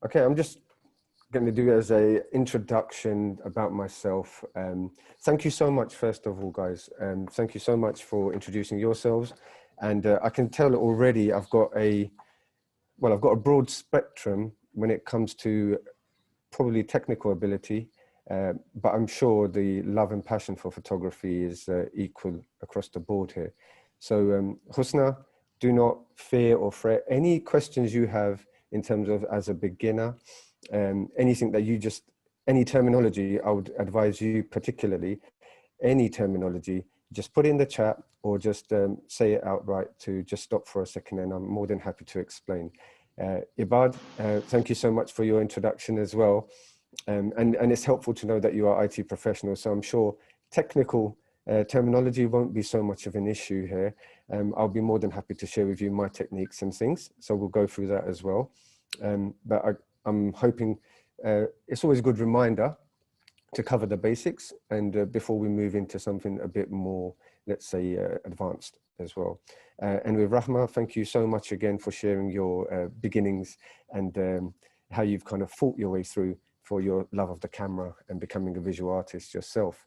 Okay, I'm just going to do as a introduction about myself. Thank you so much, first of all, guys. Thank you so much for introducing yourselves. And I can tell already I've got a broad spectrum when it comes to probably technical ability, but I'm sure the love and passion for photography is equal across the board here. So Husna, do not fear or fret. Any questions you have in terms of as a beginner, anything that any terminology, I would advise you particularly, any terminology, just put it in the chat or just say it outright to just stop for a second, and I'm more than happy to explain. Ibad, thank you so much for your introduction as well. And it's helpful to know that you are IT professionals, so I'm sure technical terminology won't be so much of an issue here. I'll be more than happy to share with you my techniques and things, so we'll go through that as well. But I'm hoping it's always a good reminder to cover the basics and before we move into something a bit more, let's say, advanced as well. And with Rahma, thank you so much again for sharing your beginnings and how you've kind of fought your way through for your love of the camera and becoming a visual artist yourself.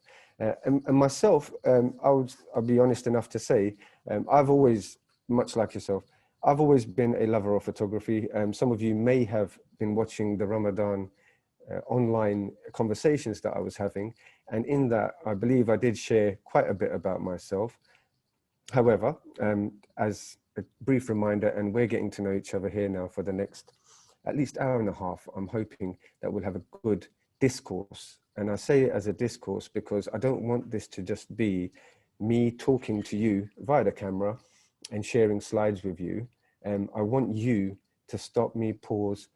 And myself, I'll be honest enough to say, I've always, much like yourself, I've always been a lover of photography. Some of you may have been watching the Ramadan online conversations that I was having. And in that, I believe I did share quite a bit about myself. However, as a brief reminder, and we're getting to know each other here now for the next at least hour and a half, I'm hoping that we'll have a good discourse. And I say it as a discourse because I don't want this to just be me talking to you via the camera and sharing slides with you. I want you to stop me, pause,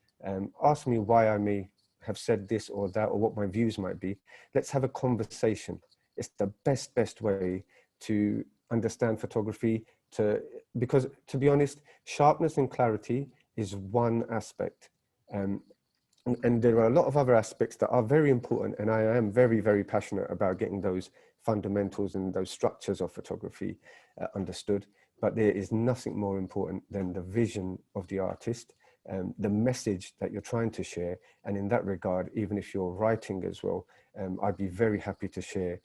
ask me why I may have said this or that, or what my views might be. Let's have a conversation. It's the best way to understand photography, because to be honest, sharpness and clarity is one aspect. And there are a lot of other aspects that are very important, and I am very passionate about getting those fundamentals and those structures of photography understood. But there is nothing more important than the vision of the artist, the message that you're trying to share. And in that regard, even if you're writing as well, I'd be very happy to share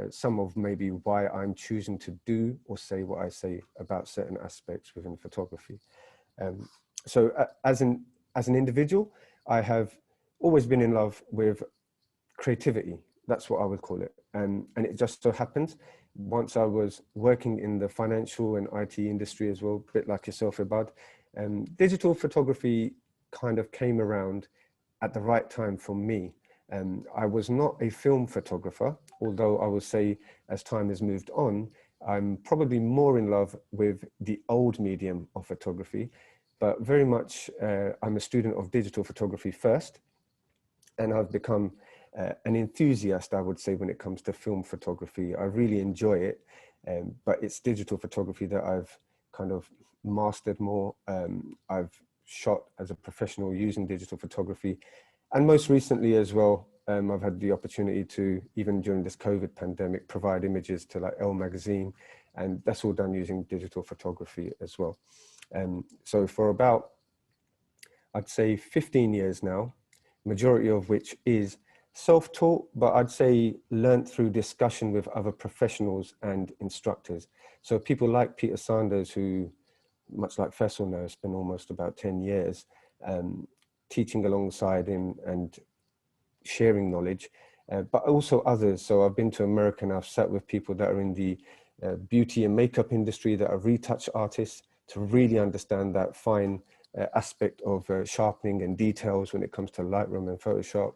some of maybe why I'm choosing to do or say what I say about certain aspects within photography. So as an individual, I have always been in love with creativity. That's what I would call it. And it just so happens, once I was working in the financial and IT industry as well, a bit like yourself, Ibad, digital photography kind of came around at the right time for me. I was not a film photographer, although I would say as time has moved on, I'm probably more in love with the old medium of photography, but very much I'm a student of digital photography first, and I've become an enthusiast, I would say, when it comes to film photography. I really enjoy it, but it's digital photography that I've kind of mastered more. I've shot as a professional using digital photography. And most recently as well, I've had the opportunity to, even during this COVID pandemic, provide images to like Elle magazine, and that's all done using digital photography as well. So for about, I'd say 15 years now, majority of which is self-taught, but I'd say learned through discussion with other professionals and instructors. So people like Peter Sanders, who, much like Faisal now, spent almost about 10 years teaching alongside him and sharing knowledge, but also others. So I've been to America and I've sat with people that are in the beauty and makeup industry, that are retouch artists, to really understand that fine aspect of sharpening and details when it comes to Lightroom and Photoshop.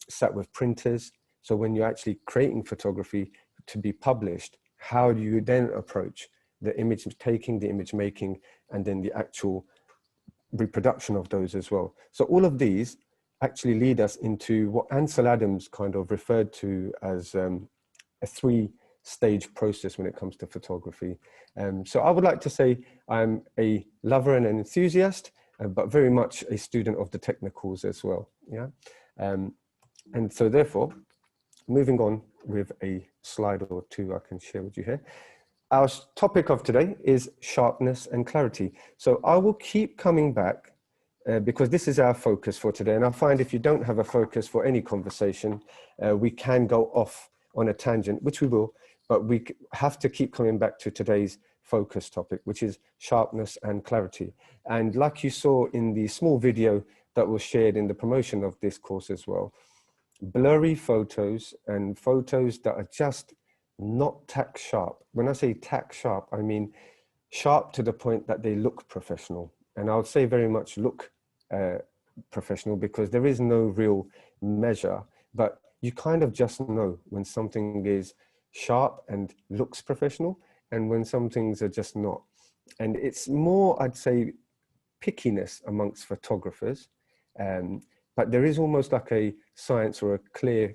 Sat with printers. So when you're actually creating photography to be published, how do you then approach the image taking, the image making, and then the actual reproduction of those as well? So all of these actually lead us into what Ansel Adams kind of referred to as a three-stage process when it comes to photography. So I would like to say I'm a lover and an enthusiast, but very much a student of the technicals as well. Yeah. And so therefore, moving on with a slide or two I can share with you here. Our topic of today is sharpness and clarity. So I will keep coming back because this is our focus for today. And I find if you don't have a focus for any conversation, we can go off on a tangent, which we will, but we have to keep coming back to today's focus topic, which is sharpness and clarity. And like you saw in the small video that was shared in the promotion of this course as well, blurry photos and photos that are just not tack sharp. When I say tack sharp, I mean sharp to the point that they look professional. And I would say very much look professional, because there is no real measure, but you kind of just know when something is sharp and looks professional and when some things are just not. And it's more, I'd say, pickiness amongst photographers. But there is almost like a science or a clear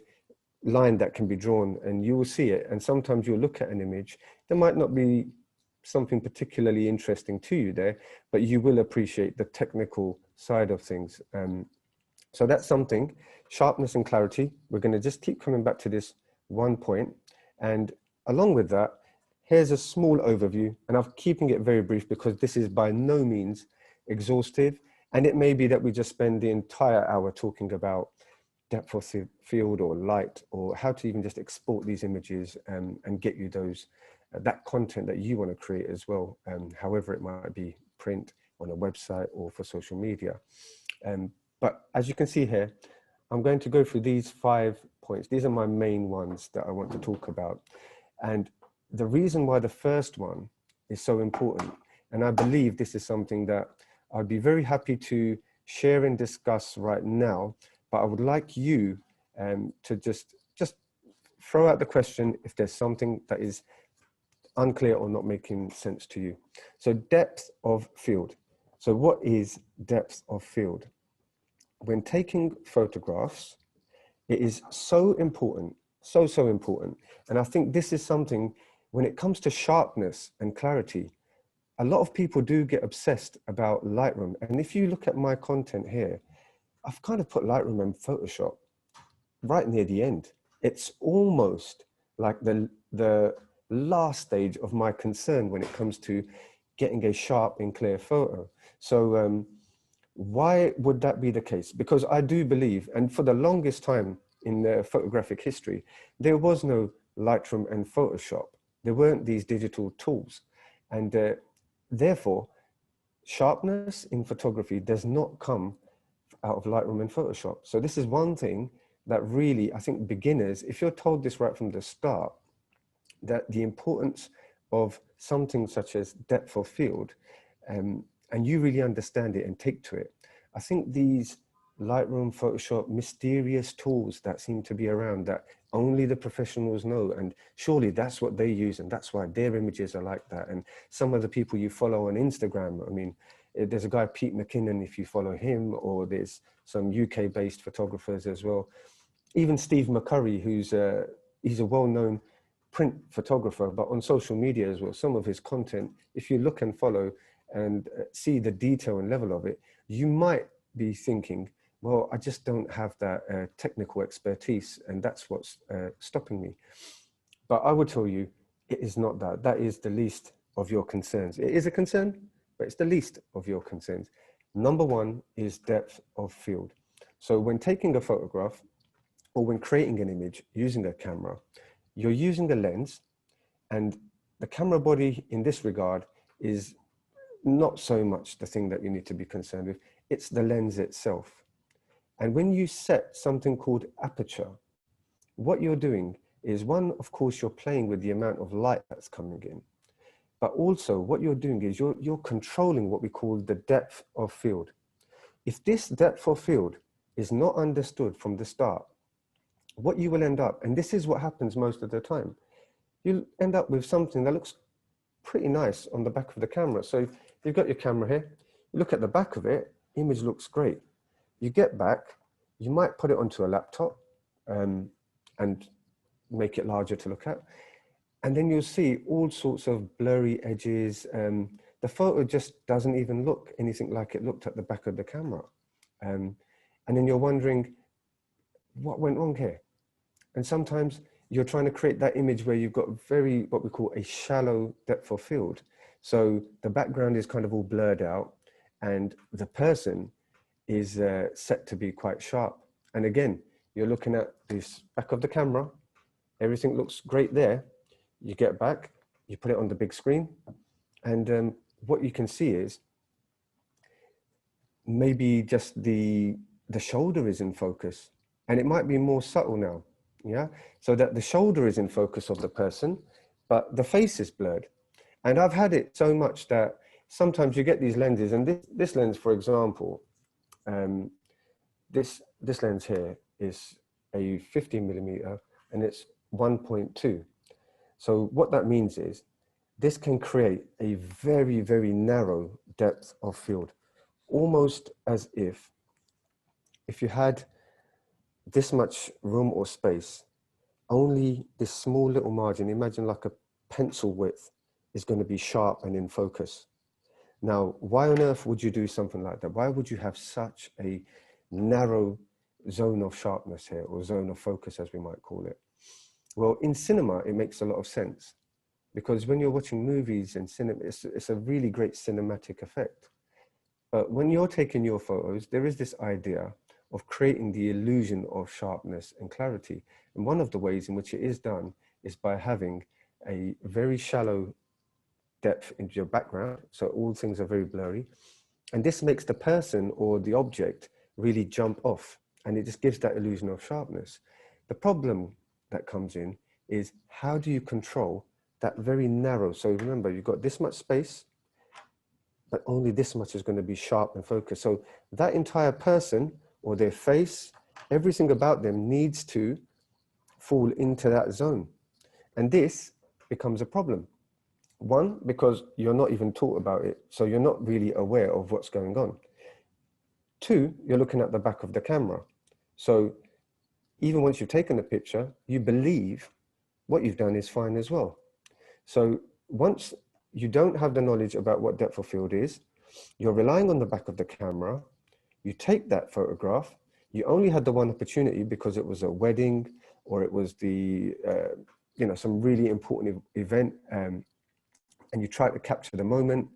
line that can be drawn, and you will see it. And sometimes you'll look at an image, there might not be something particularly interesting to you there, but you will appreciate the technical side of things. So that's something, sharpness and clarity. We're going to just keep coming back to this one point. And along with that, here's a small overview, and I'm keeping it very brief because this is by no means exhaustive. And it may be that we just spend the entire hour talking about depth of field or light, or how to even just export these images and get you those that content that you want to create as well, however it might be, print, on a website, or for social media. But as you can see here, I'm going to go through these 5 points. These are my main ones that I want to talk about. And the reason why the first one is so important, and I believe this is something that I'd be very happy to share and discuss right now, but I would like you to just throw out the question if there's something that is unclear or not making sense to you. So depth of field. So what is depth of field? When taking photographs, it is so important, so important. And I think this is something, when it comes to sharpness and clarity, a lot of people do get obsessed about Lightroom. And if you look at my content here, I've kind of put Lightroom and Photoshop right near the end. It's almost like the last stage of my concern when it comes to getting a sharp and clear photo. So why would that be the case? Because I do believe, and for the longest time in the photographic history, there was no Lightroom and Photoshop. There weren't these digital tools. And therefore, sharpness in photography does not come out of Lightroom and Photoshop. So this is one thing that really, I think beginners, if you're told this right from the start, that the importance of something such as depth of field, and you really understand it and take to it, I think these Lightroom, Photoshop, mysterious tools that seem to be around that only the professionals know, and surely that's what they use, and that's why their images are like that. And some of the people you follow on Instagram, I mean, there's a guy, Pete McKinnon, if you follow him, or there's some UK-based photographers as well. Even Steve McCurry, he's a well-known print photographer, but on social media as well, some of his content, if you look and follow and see the detail and level of it, you might be thinking, well, I just don't have that technical expertise, and that's what's stopping me. But I would tell you, it is not that. That is the least of your concerns. It is a concern, but it's the least of your concerns. Number one is depth of field. So when taking a photograph or when creating an image using a camera, you're using a lens, and the camera body in this regard is not so much the thing that you need to be concerned with. It's the lens itself. And when you set something called aperture, what you're doing is, one, of course, you're playing with the amount of light that's coming in. But also what you're doing is you're controlling what we call the depth of field. If this depth of field is not understood from the start, what you will end up, and this is what happens most of the time, you'll end up with something that looks pretty nice on the back of the camera. So you've got your camera here, you look at the back of it, image looks great. You get back, you might put it onto a laptop and make it larger to look at. And then you'll see all sorts of blurry edges. The photo just doesn't even look anything like it looked at the back of the camera. And then you're wondering, what went wrong here? And sometimes you're trying to create that image where you've got very, what we call a shallow depth of field. So the background is kind of all blurred out, and the person is set to be quite sharp. And again, you're looking at this back of the camera, everything looks great there. You get back, you put it on the big screen, and what you can see is maybe just the shoulder is in focus, and it might be more subtle now, yeah? So that the shoulder is in focus of the person, but the face is blurred. And I've had it so much that sometimes you get these lenses, and this lens, for example, this lens here is a 50mm, and it's 1.2. So what that means is this can create a very, very narrow depth of field, almost as if you had this much room or space, only this small little margin, imagine like a pencil width, is going to be sharp and in focus. Now, why on earth would you do something like that? Why would you have such a narrow zone of sharpness here, or zone of focus, as we might call it? Well, in cinema, it makes a lot of sense, because when you're watching movies and cinema, it's a really great cinematic effect. But when you're taking your photos, there is this idea of creating the illusion of sharpness and clarity. And one of the ways in which it is done is by having a very shallow depth into your background. So all things are very blurry. And this makes the person or the object really jump off, and it just gives that illusion of sharpness. The problem that comes in is, how do you control that very narrow? So remember, you've got this much space, but only this much is going to be sharp and focused. So that entire person or their face, everything about them needs to fall into that zone. And this becomes a problem. One, because you're not even taught about it, so you're not really aware of what's going on. Two, you're looking at the back of the camera. So even once you've taken the picture, you believe what you've done is fine as well. So once you don't have the knowledge about what depth of field is, you're relying on the back of the camera, you take that photograph, you only had the one opportunity because it was a wedding, or it was the, some really important event, and you try to capture the moment.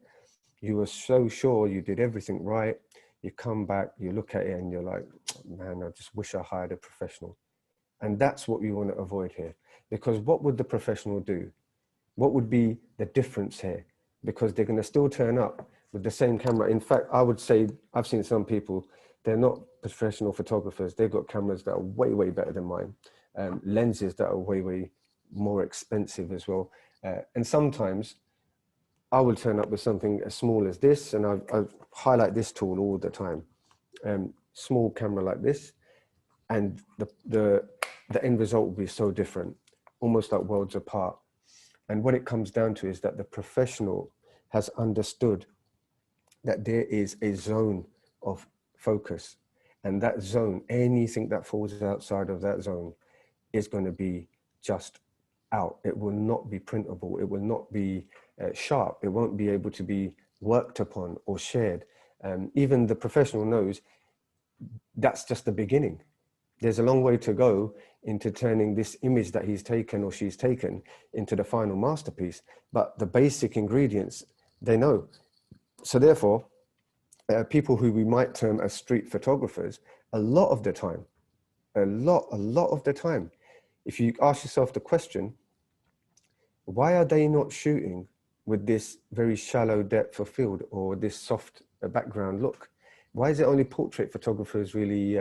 You were so sure you did everything right. You come back, you look at it, and you're like, man, I just wish I hired a professional. And that's what we want to avoid here. Because what would the professional do? What would be the difference here? Because they're going to still turn up with the same camera. In fact, I would say, I've seen some people, they're not professional photographers. They've got cameras that are way, way better than mine. Lenses that are way, way more expensive as well. And sometimes I will turn up with something as small as this, and I highlight this tool all the time. Small camera like this, and the end result will be so different, almost like worlds apart. And what it comes down to is that the professional has understood that there is a zone of focus, and that zone, anything that falls outside of that zone is going to be just out. It will not be printable. It will not be sharp. It won't be able to be worked upon or shared. Even the professional knows that's just the beginning. There's a long way to go into turning this image that he's taken or she's taken into the final masterpiece. But the basic ingredients, they know. So therefore, people who we might term as street photographers, a lot of the time, if you ask yourself the question, why are they not shooting with this very shallow depth of field or this soft background look? Why is it only portrait photographers really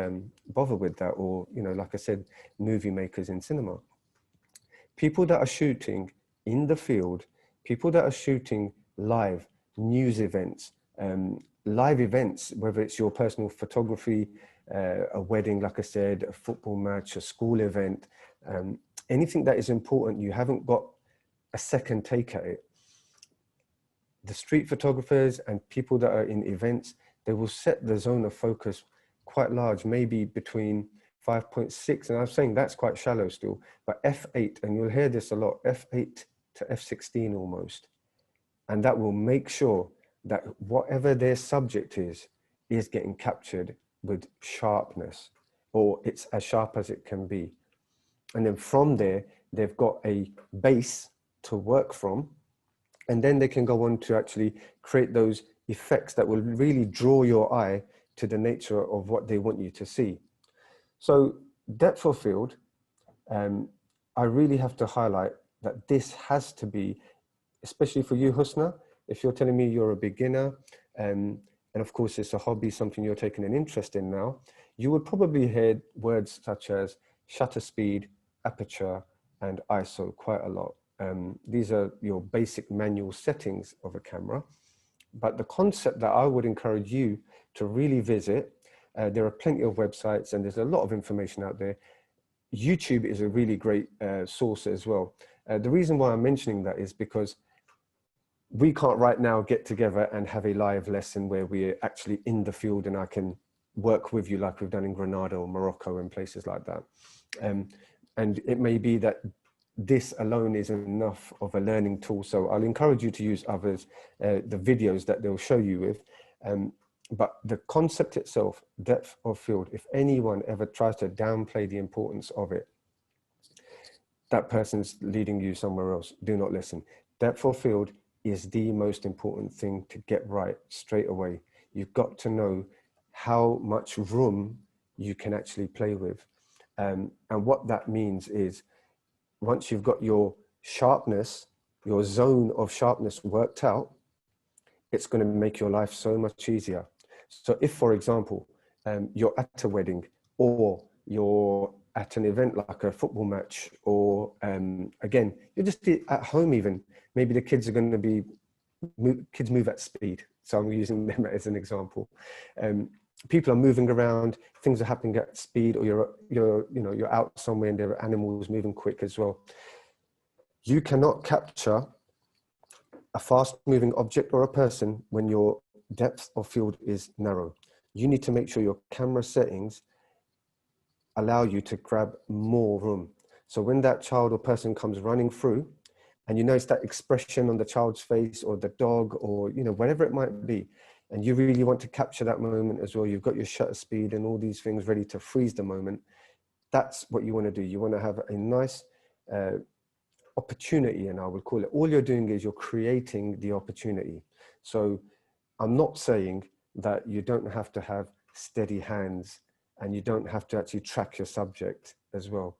bother with that? Or, like I said, movie makers in cinema. People that are shooting in the field, people that are shooting live, news events, live events, whether it's your personal photography, a wedding, like I said, a football match, a school event, anything that is important, you haven't got a second take at it. The street photographers and people that are in events, they will set the zone of focus quite large, maybe between 5.6, and I'm saying that's quite shallow still, but f8, and you'll hear this a lot, f8 to f16 almost. And that will make sure that whatever their subject is getting captured with sharpness, or it's as sharp as it can be. And then from there, they've got a base to work from, and then they can go on to actually create those effects that will really draw your eye to the nature of what they want you to see. So depth of field, I really have to highlight that this has to be, especially for you, Husna, if you're telling me you're a beginner, and of course it's a hobby, something you're taking an interest in now, you would probably hear words such as shutter speed, aperture, and ISO quite a lot. These are your basic manual settings of a camera. But the concept that I would encourage you to really visit, there are plenty of websites and there's a lot of information out there. YouTube is a really great source as well. The reason why I'm mentioning that is because we can't right now get together and have a live lesson where we're actually in the field and I can work with you like we've done in Grenada or Morocco and places like that. And it may be that this alone is enough of a learning tool. So I'll encourage you to use others, the videos that they'll show you with. But the concept itself, depth of field, if anyone ever tries to downplay the importance of it, that person's leading you somewhere else. Do not listen. Depth of field is the most important thing to get right straight away. You've got to know how much room you can actually play with. And what that means is, once you've got your sharpness, your zone of sharpness worked out, it's going to make your life so much easier. So if, for example, you're at a wedding or you're at an event like a football match, or again, you're just at home even, maybe the kids are going to be, kids move at speed. So I'm using them as an example. People are moving around, things are happening at speed, or you're out somewhere and there are animals moving quick as well. You cannot capture a fast moving object or a person when your depth of field is narrow. You need to make sure your camera settings allow you to grab more room. So when that child or person comes running through and you notice that expression on the child's face or the dog or, whatever it might be, and you really want to capture that moment as well, you've got your shutter speed and all these things ready to freeze the moment. That's what you want to do. You want to have a nice opportunity, and I would call it. All you're doing is you're creating the opportunity. So I'm not saying that you don't have to have steady hands and you don't have to actually track your subject as well.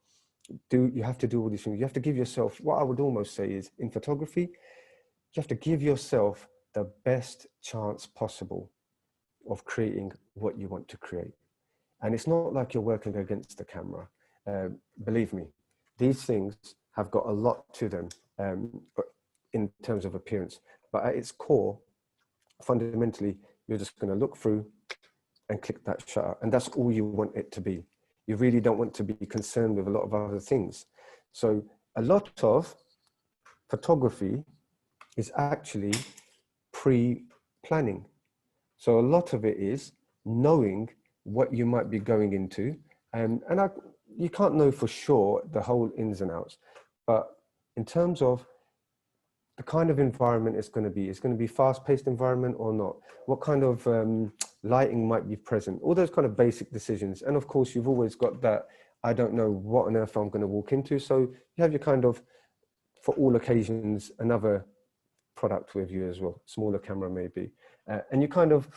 You have to do all these things. You have to give yourself, what I would almost say is, in photography, you have to give yourself the best chance possible of creating what you want to create. And it's not like you're working against the camera. Believe me, these things have got a lot to them in terms of appearance. But at its core, fundamentally, you're just going to look through and click that shutter. And that's all you want it to be. You really don't want to be concerned with a lot of other things. So a lot of photography is actually pre-planning. So a lot of it is knowing what you might be going into. You can't know for sure the whole ins and outs, but in terms of the kind of environment it's going to be fast-paced environment or not, what kind of lighting might be present, all those kind of basic decisions. And of course, you've always got that, I don't know what on earth I'm going to walk into. So you have your kind of, for all occasions, another product with you as well, smaller camera maybe. And you kind of,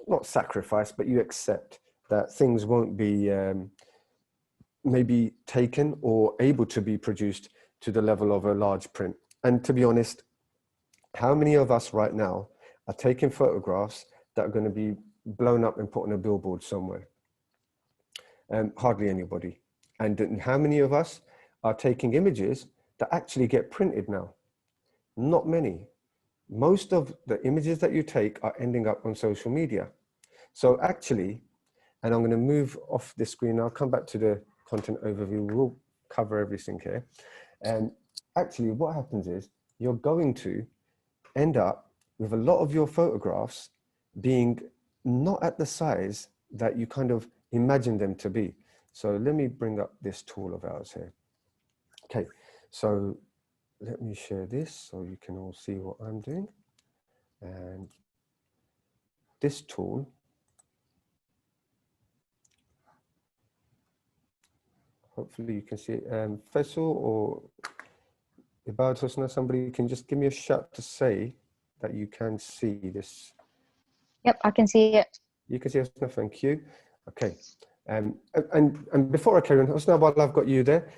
not sacrifice, but you accept that things won't be maybe taken or able to be produced to the level of a large print. And to be honest, how many of us right now are taking photographs that are going to be blown up and put on a billboard somewhere? Hardly anybody. And how many of us are taking images that actually get printed now? Not many. Most of the images that you take are ending up on social media. So actually, and I'm going to move off this screen, I'll come back to the content overview, we'll cover everything here. And actually what happens is you're going to end up with a lot of your photographs being not at the size that you kind of imagine them to be. So let me bring up this tool of ours here. Okay, so let me share this so you can all see what I'm doing. And this tool, hopefully you can see it. Faisal or Ibad Husna, somebody can just give me a shout to say that you can see this. Yep, I can see it. You can see us now, thank you. Okay. And before I carry on, now while I've got you there,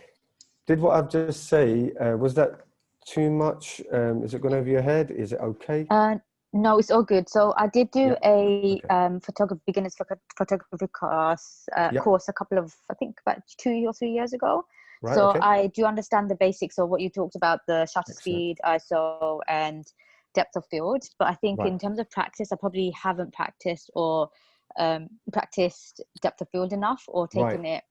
did what I've just say, was that too much? Is it going over your head? Is it okay? No, it's all good. So I did do Yep. a Okay. beginners photography course Yep. course a couple of, I think about 2 or 3 years ago. Right. So Okay. I do understand the basics of what you talked about, the shutter Excellent. speed, ISO, and depth of field. But I think Right. in terms of practice, I probably haven't practiced or practiced depth of field enough, or Right. taken it,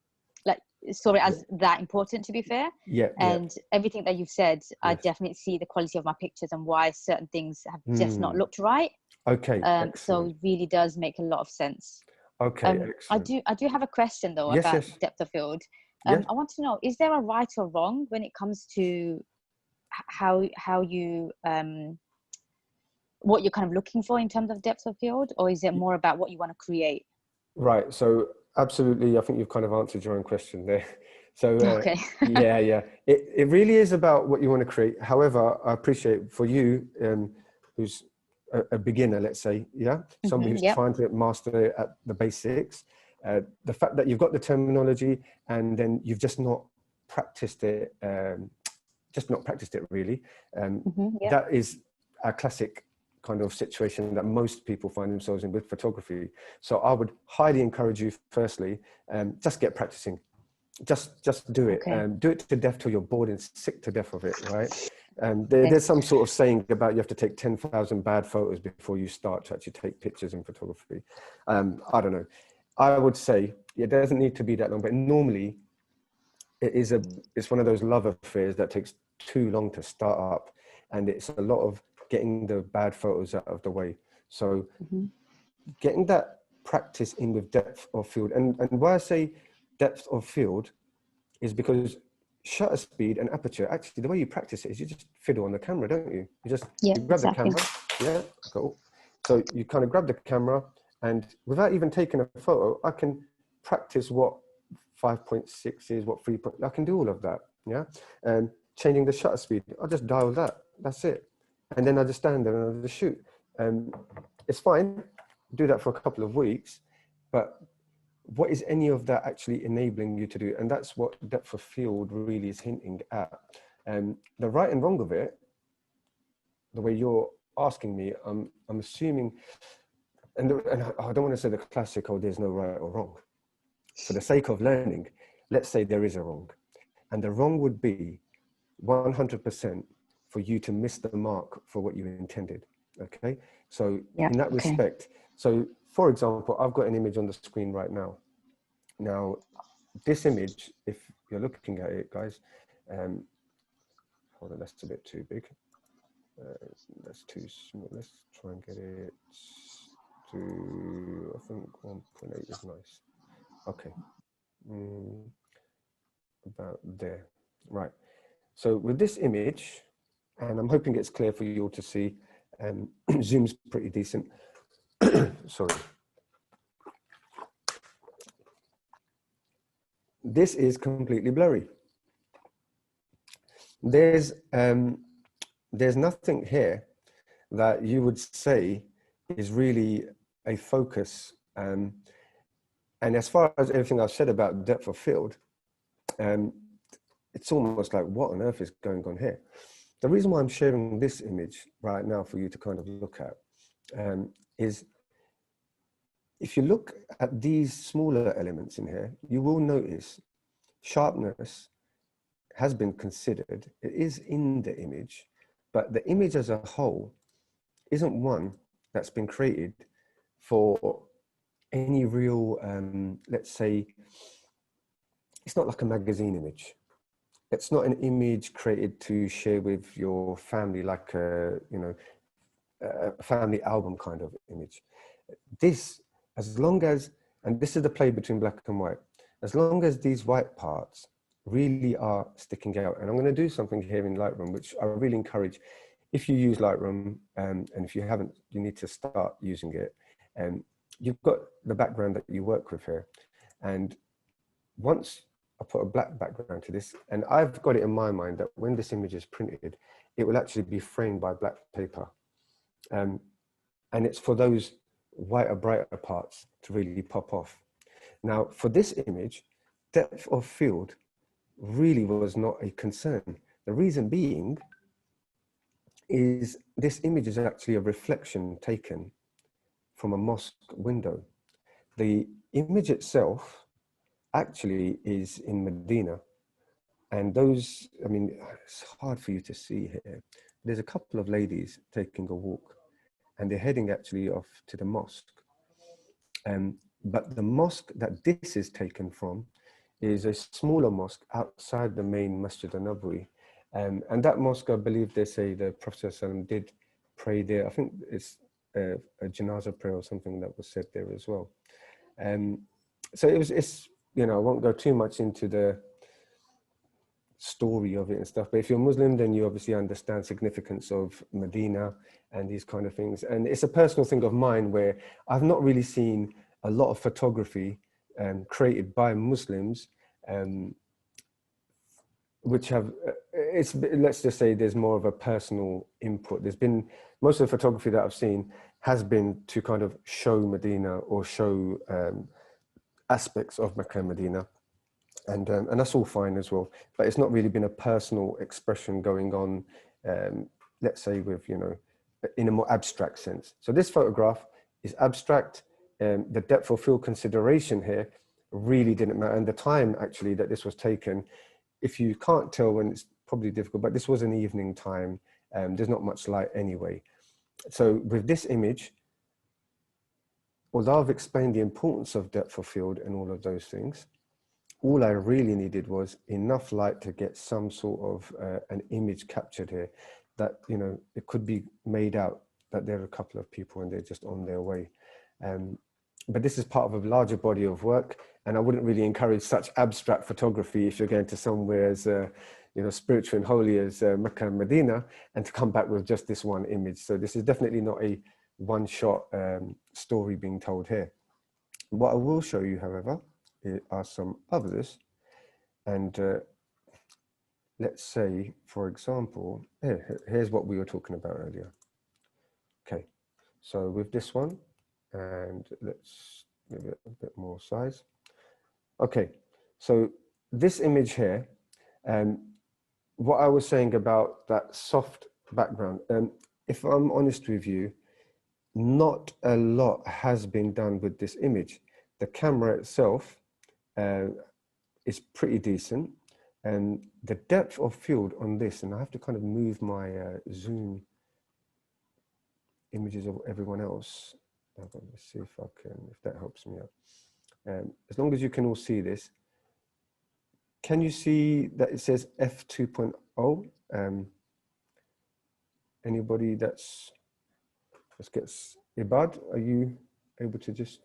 like, saw it Yeah. as that important, to be fair. Yeah. Yeah. And everything that you've said, I Yes. definitely see the quality of my pictures and why certain things have just not Hmm. looked right. Okay. So Excellent. it really does make a lot of sense. Okay. I Excellent. do have a question though Yes. about Yes. depth of field. Yes. I want to know, is there a right or wrong when it comes to how you what you're kind of looking for in terms of depth of field, or is it more about what you want to create? Right. So absolutely, I think you've kind of answered your own question there. So Okay. yeah, yeah, it really is about what you want to create. However, I appreciate for you, who's a beginner, let's say, yeah, somebody who's Yep. trying to master it at the basics, the fact that you've got the terminology and then you've just not practiced it really. Yep. That is a classic kind of situation that most people find themselves in with photography. So I would highly encourage you, firstly, just get practicing. Just do it. Okay. Do it to death till you're bored and sick to death of it, right? Okay. There's some sort of saying about you have to take 10,000 bad photos before you start to actually take pictures in photography. I don't know. I would say it doesn't need to be that long, but normally it's one of those love affairs that takes too long to start up, and it's a lot of getting the bad photos out of the way. So getting that practice in with depth of field, and why I say depth of field is because shutter speed and aperture, actually the way you practice it is you just fiddle on the camera, don't you? Yeah, You grab the exactly. camera. Yeah, cool. So you kind of grab the camera, and without even taking a photo, I can practice what 5.6 is, what 3. I can do all of that. Yeah. And changing the shutter speed, I'll just dial that. That's it. And then I just stand there and I just shoot. It's fine. Do that for a couple of weeks, but what is any of that actually enabling you to do? And that's what depth of field really is hinting at. The right and wrong of it, the way you're asking me, I'm assuming, and I don't want to say the classic, oh, there's no right or wrong. For the sake of learning, let's say there is a wrong. And the wrong would be 100% for you to miss the mark for what you intended. Okay. So Yeah. in that Okay. respect, so for example, I've got an image on the screen right now. Now, this image, if you're looking at it, guys, hold on, that's a bit too big. That's too small. Let's try and get it to, I think 1.8 is nice. Okay. About there. Right. So with this image, and I'm hoping it's clear for you all to see, Zoom's pretty decent. Sorry. This is completely blurry. There's nothing here that you would say is really a focus. And as far as everything I've said about depth of field, it's almost like, what on earth is going on here? The reason why I'm sharing this image right now for you to kind of look at is, if you look at these smaller elements in here, you will notice sharpness has been considered. It is in the image, but the image as a whole isn't one that's been created for any real, let's say, it's not like a magazine image. It's not an image created to share with your family, like a, a family album kind of image. This, as long as, and this is the play between black and white, as long as these white parts really are sticking out, and I'm going to do something here in Lightroom, which I really encourage. If you use Lightroom, and if you haven't, you need to start using it. And you've got the background that you work with here. And once I put a black background to this, and I've got it in my mind that when this image is printed, it will actually be framed by black paper. And it's for those whiter, brighter parts to really pop off. Now, for this image, depth of field really was not a concern. The reason being is this image is actually a reflection taken from a mosque window. The image itself actually is in Medina. And those, I mean, it's hard for you to see here. There's a couple of ladies taking a walk and they're heading actually off to the mosque. But the mosque that this is taken from is a smaller mosque outside the main Masjid al-Nabawi. And that mosque, I believe they say the Prophet ﷺ did pray there. I think it's a janazah prayer or something that was said there as well. So it's, you know, I won't go too much into the story of it and stuff, but if you're Muslim, then you obviously understand significance of Medina and these kind of things. And it's a personal thing of mine where I've not really seen a lot of photography created by Muslims, which have, let's just say there's more of a personal input. There's been, most of the photography that I've seen has been to kind of show Medina or show aspects of Mecca and Medina. And that's all fine as well, but it's not really been a personal expression going on, let's say with, you know, in a more abstract sense. So this photograph is abstract. The depth of field consideration here really didn't matter. And the time actually that this was taken, if you can't tell, when it's probably difficult, but this was an evening time. There's not much light anyway. So with this image, although I've explained the importance of depth of field and all of those things, all I really needed was enough light to get some sort of an image captured here that, you know, it could be made out that there are a couple of people and they're just on their way. But this is part of a larger body of work, and I wouldn't really encourage such abstract photography if you're going to somewhere as, you know, spiritual and holy as Mecca and Medina, and to come back with just this one image. So this is definitely not a one-shot story being told here. What I will show you, however, are some others. And let's say, for example, here's what we were talking about earlier. Okay, so with this one, and let's give it a bit more size. Okay, so this image here, what I was saying about that soft background, if I'm honest with you, not a lot has been done with this image. The camera itself is pretty decent, and the depth of field on this, and I have to kind of move my zoom images of everyone else. Let's see if I can, if that helps me out. As long as you can all see this, can you see that it says f2.0? Anybody that's, let's get Ibad, are you able to just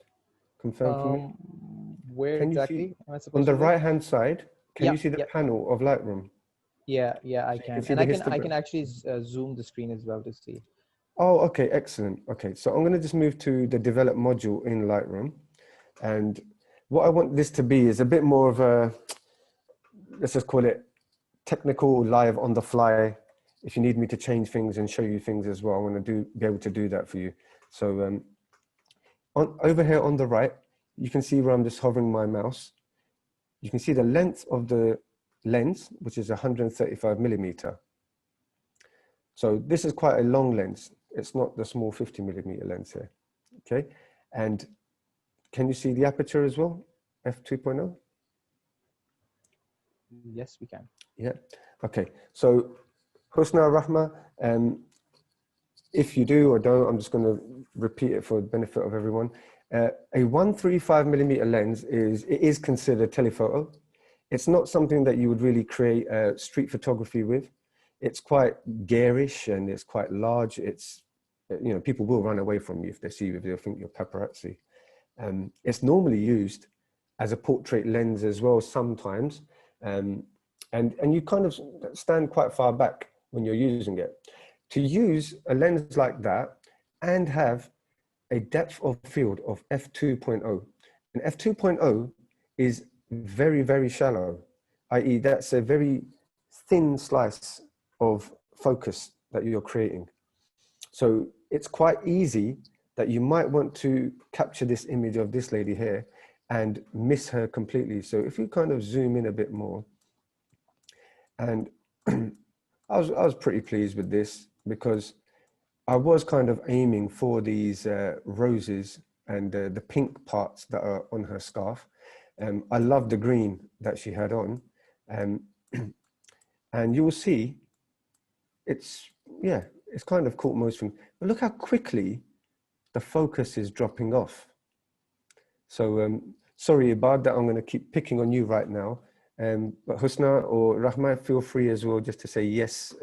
confirm for me? Where can exactly you see, am I supposed on the to look? right hand side, can you see the panel of Lightroom? Yeah, I So can. see And the I can actually zoom the screen as well to see. Oh, okay, excellent. Okay, so I'm going to just move to the develop module in Lightroom. And what I want this to be is a bit more of a, let's just call it technical, live, on the fly. If you need me to change things and show you things as well, I'm going to be able to do that for you. So over here on the right, you can see where I'm just hovering my mouse. You can see the length of the lens, which is 135 millimeter. So this is quite a long lens. It's not the small 50 millimeter lens here. Okay. And can you see the aperture as well? F2.0? Yes, we can. Yeah. Okay. So Husna Rahma, if you do or don't, I'm just going to repeat it for the benefit of everyone. A 135 millimeter lens is considered telephoto. It's not something that you would really create street photography with. It's quite garish and it's quite large. It's, you know, people will run away from you if they see you, if they think you're paparazzi. It's normally used as a portrait lens as well sometimes. And you kind of stand quite far back when you're using it. To use a lens like that and have a depth of field of f2.0. And f2.0 is very, very shallow, i.e. that's a very thin slice of focus that you're creating. So it's quite easy that you might want to capture this image of this lady here and miss her completely. So if you kind of zoom in a bit more, and I was pretty pleased with this because I was kind of aiming for these roses and the pink parts that are on her scarf. I love the green that she had on. And you will see it's kind of caught most things. But look how quickly the focus is dropping off. So sorry, Ibad, that I'm going to keep picking on you right now. But Husna or Rahma, feel free as well just to say yes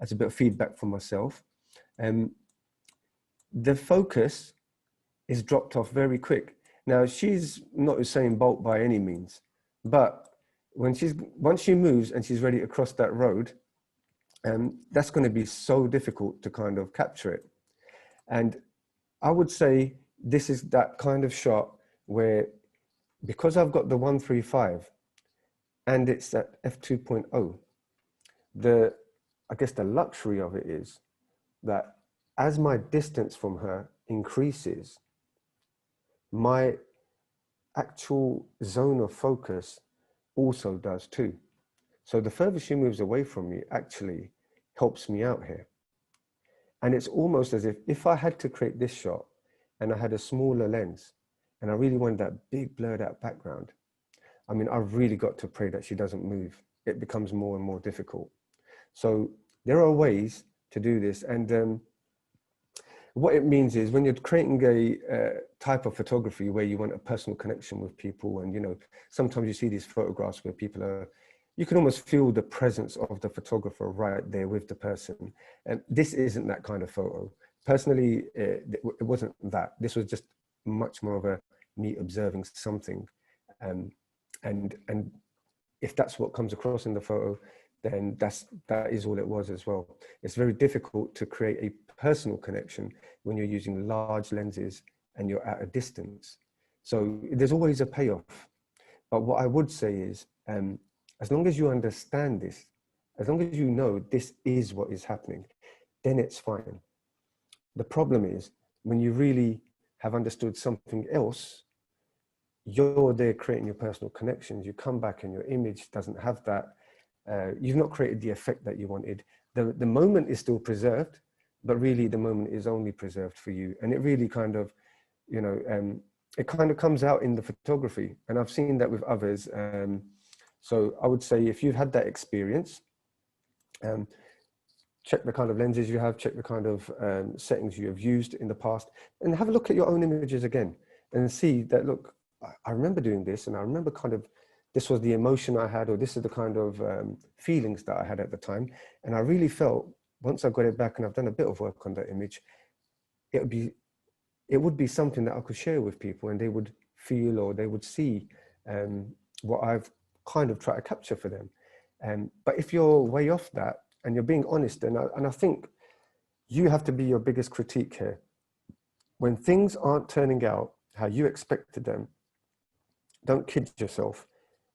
as a bit of feedback for myself. The focus is dropped off very quick. Now, she's not Usain Bolt by any means, but once she moves and she's ready to cross that road, that's going to be so difficult to kind of capture it. And I would say this is that kind of shot where, because I've got the 135 and it's at f2.0, I guess the luxury of it is that as my distance from her increases, my actual zone of focus also does too. So the further she moves away from me actually helps me out here. And it's almost as if I had to create this shot and I had a smaller lens and I really wanted that big blurred out background, I mean, I've really got to pray that she doesn't move. It becomes more and more difficult. So there are ways to do this. And what it means is when you're creating a type of photography where you want a personal connection with people, and, you know, sometimes you see these photographs where people you can almost feel the presence of the photographer right there with the person. And this isn't that kind of photo. Personally, it wasn't that. This was just much more of a me observing something. And if that's what comes across in the photo, then that is all it was as well. It's very difficult to create a personal connection when you're using large lenses and you're at a distance. So there's always a payoff. But what I would say is, as long as you understand this, as long as you know this is what is happening, then it's fine. The problem is when you really have understood something else, you're there creating your personal connections, you come back and your image doesn't have that. You've not created the effect that you wanted. The moment is still preserved, but really the moment is only preserved for you. And it really kind of, you know, it kind of comes out in the photography. And I've seen that with others. So I would say if you've had that experience, check the kind of lenses you have, check the kind of settings you have used in the past, and have a look at your own images again and see that, look, I remember doing this, and I remember kind of, this was the emotion I had, or this is the kind of feelings that I had at the time. And I really felt, once I got it back and I've done a bit of work on that image, it would be something that I could share with people, and they would feel, or they would see what I've kind of tried to capture for them. But if you're way off that and you're being honest, and I think you have to be your biggest critique here. When things aren't turning out how you expected them, don't kid yourself,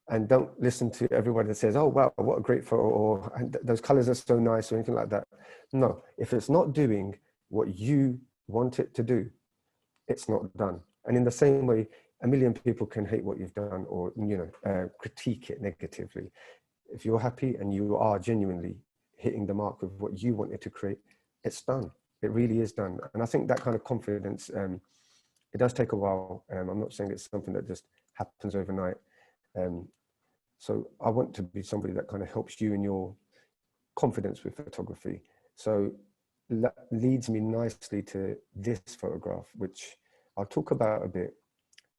and don't listen to everybody that says, oh, wow, what a great photo, or those colors are so nice, or anything like that. No, if it's not doing what you want it to do, it's not done. And in the same way, a million people can hate what you've done, or, you know, critique it negatively. If you're happy and you are genuinely hitting the mark of what you wanted to create, it's done. It really is done. And I think that kind of confidence, it does take a while. I'm not saying it's something that just happens overnight. So I want to be somebody that kind of helps you in your confidence with photography. So that leads me nicely to this photograph, which I'll talk about a bit,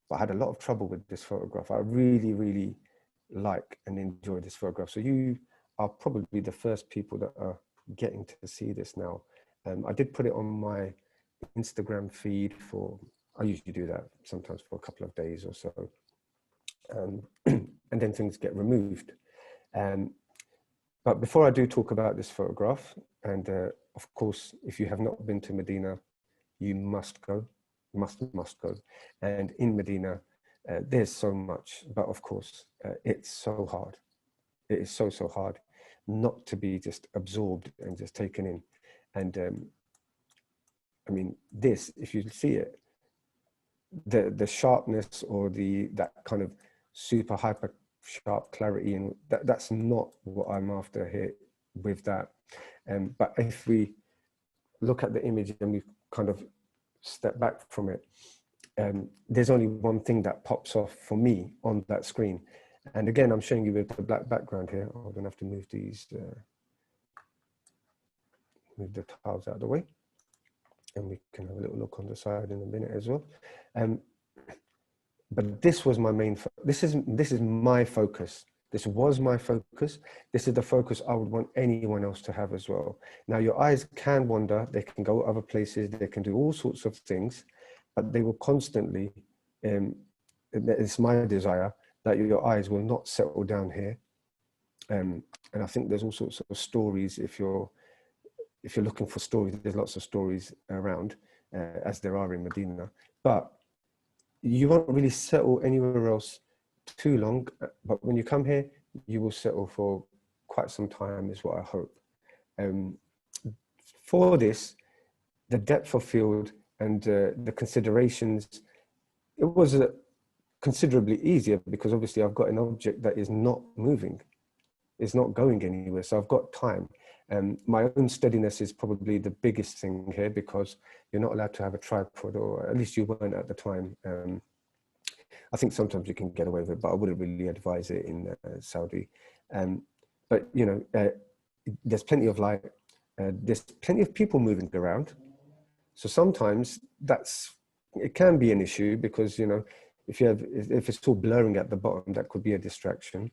but I had a lot of trouble with this photograph. I really, really like and enjoy this photograph. So you are probably the first people that are getting to see this now. I did put it on my Instagram feed I usually do that sometimes for a couple of days or so. And then things get removed. But before I do talk about this photograph, and of course, if you have not been to Medina, you must go, must go. And in Medina, there's so much, but of course, it's so hard. It is so hard not to be just absorbed and just taken in. And I mean, this, if you see it, the sharpness or that kind of super hyper sharp clarity, and that's not what I'm after here with that. But if we look at the image and we kind of step back from it, there's only one thing that pops off for me on that screen. And again, I'm showing you with the black background here. I'm gonna have to move these, move the tiles out of the way, and we can have a little look on the side in a minute as well. But this was my main, this is my focus. This was my focus. This is the focus I would want anyone else to have as well. Now, your eyes can wander, they can go other places, they can do all sorts of things, but they will constantly, it's my desire that your eyes will not settle down here. And I think there's all sorts of stories. If you're looking for stories, there's lots of stories around, as there are in Medina. But you won't really settle anywhere else too long. But when you come here, you will settle for quite some time, is what I hope. For this, the depth of field and the considerations, it was considerably easier because obviously I've got an object that is not moving. It's not going anywhere, so I've got time. My own steadiness is probably the biggest thing here because you're not allowed to have a tripod, or at least you weren't at the time. I think sometimes you can get away with it, but I wouldn't really advise it in Saudi. But you know, there's plenty of light. There's plenty of people moving around. So sometimes it can be an issue because, you know, if it's all blurring at the bottom, that could be a distraction.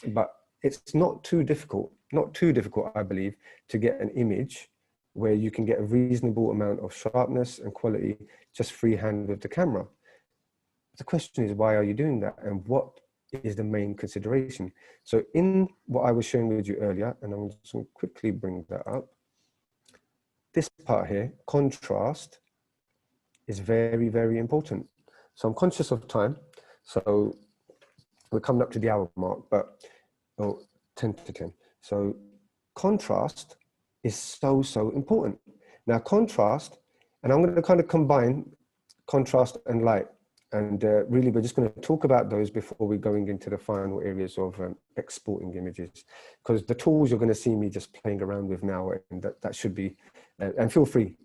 But it's not too difficult, I believe, to get an image where you can get a reasonable amount of sharpness and quality just freehand with the camera. The question is, why are you doing that? And what is the main consideration? So in what I was sharing with you earlier, and I'm just going to quickly bring that up. This part here, contrast, is very, very important. So I'm conscious of time. So we're coming up to the hour mark, but 10 to 10. So contrast is so, so important. Now contrast, and I'm going to kind of combine contrast and light. And really, we're just going to talk about those before we're going into the final areas of exporting images, because the tools you're going to see me just playing around with now, and that should be, and feel free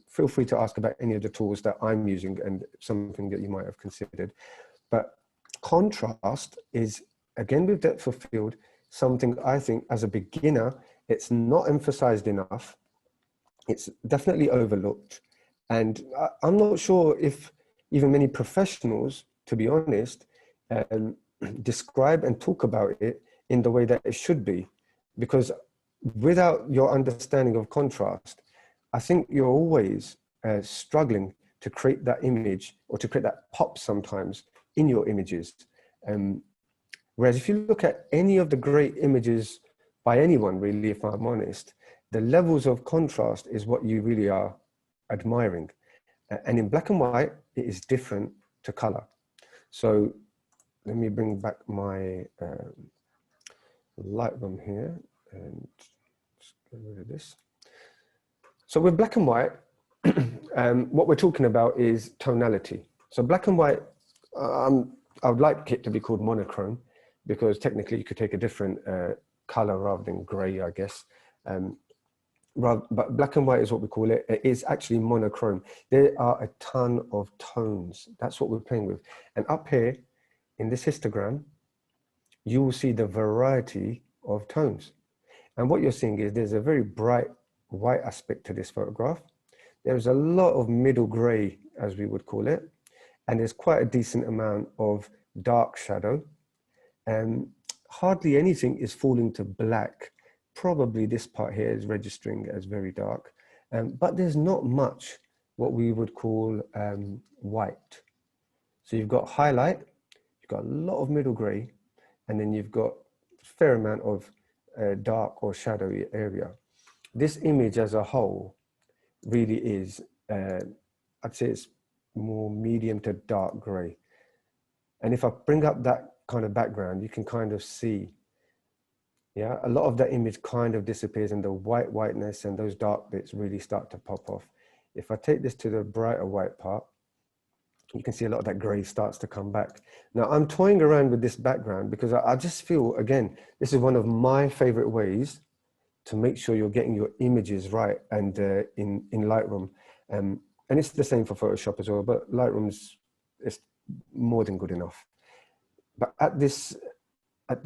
to ask about any of the tools that I'm using and something that you might have considered. But contrast is, again, with depth of field, something I think as a beginner, it's not emphasized enough. It's definitely overlooked. And I'm not sure if even many professionals, to be honest, describe and talk about it in the way that it should be. Because without your understanding of contrast, I think you're always struggling to create that image or to create that pop sometimes in your images. Whereas if you look at any of the great images by anyone, really, if I'm honest, the levels of contrast is what you really are admiring. And in black and white, it is different to color. So let me bring back my Lightroom here and just get rid of this. So with black and white, what we're talking about is tonality. So black and white, I would like it to be called monochrome because technically you could take a different color rather than gray, I guess. But black and white is what we call it. It is actually monochrome. There are a ton of tones. That's what we're playing with. And up here in this histogram, you will see the variety of tones. And what you're seeing is there's a very bright white aspect to this photograph. There's a lot of middle gray, as we would call it. And there's quite a decent amount of dark shadow. And hardly anything is falling to black. Probably this part here is registering as very dark, but there's not much what we would call white. So you've got highlight, you've got a lot of middle gray, and then you've got a fair amount of dark or shadowy area. This image as a whole really is, I'd say it's more medium to dark gray. And if I bring up that kind of background, you can kind of see, yeah, a lot of that image kind of disappears and the whiteness and those dark bits really start to pop off. If I take this to the brighter white part, you can see a lot of that gray starts to come back. Now I'm toying around with this background because I just feel, again, this is one of my favorite ways to make sure you're getting your images right and in Lightroom. And it's the same for Photoshop as well, but Lightroom's is more than good enough. But at this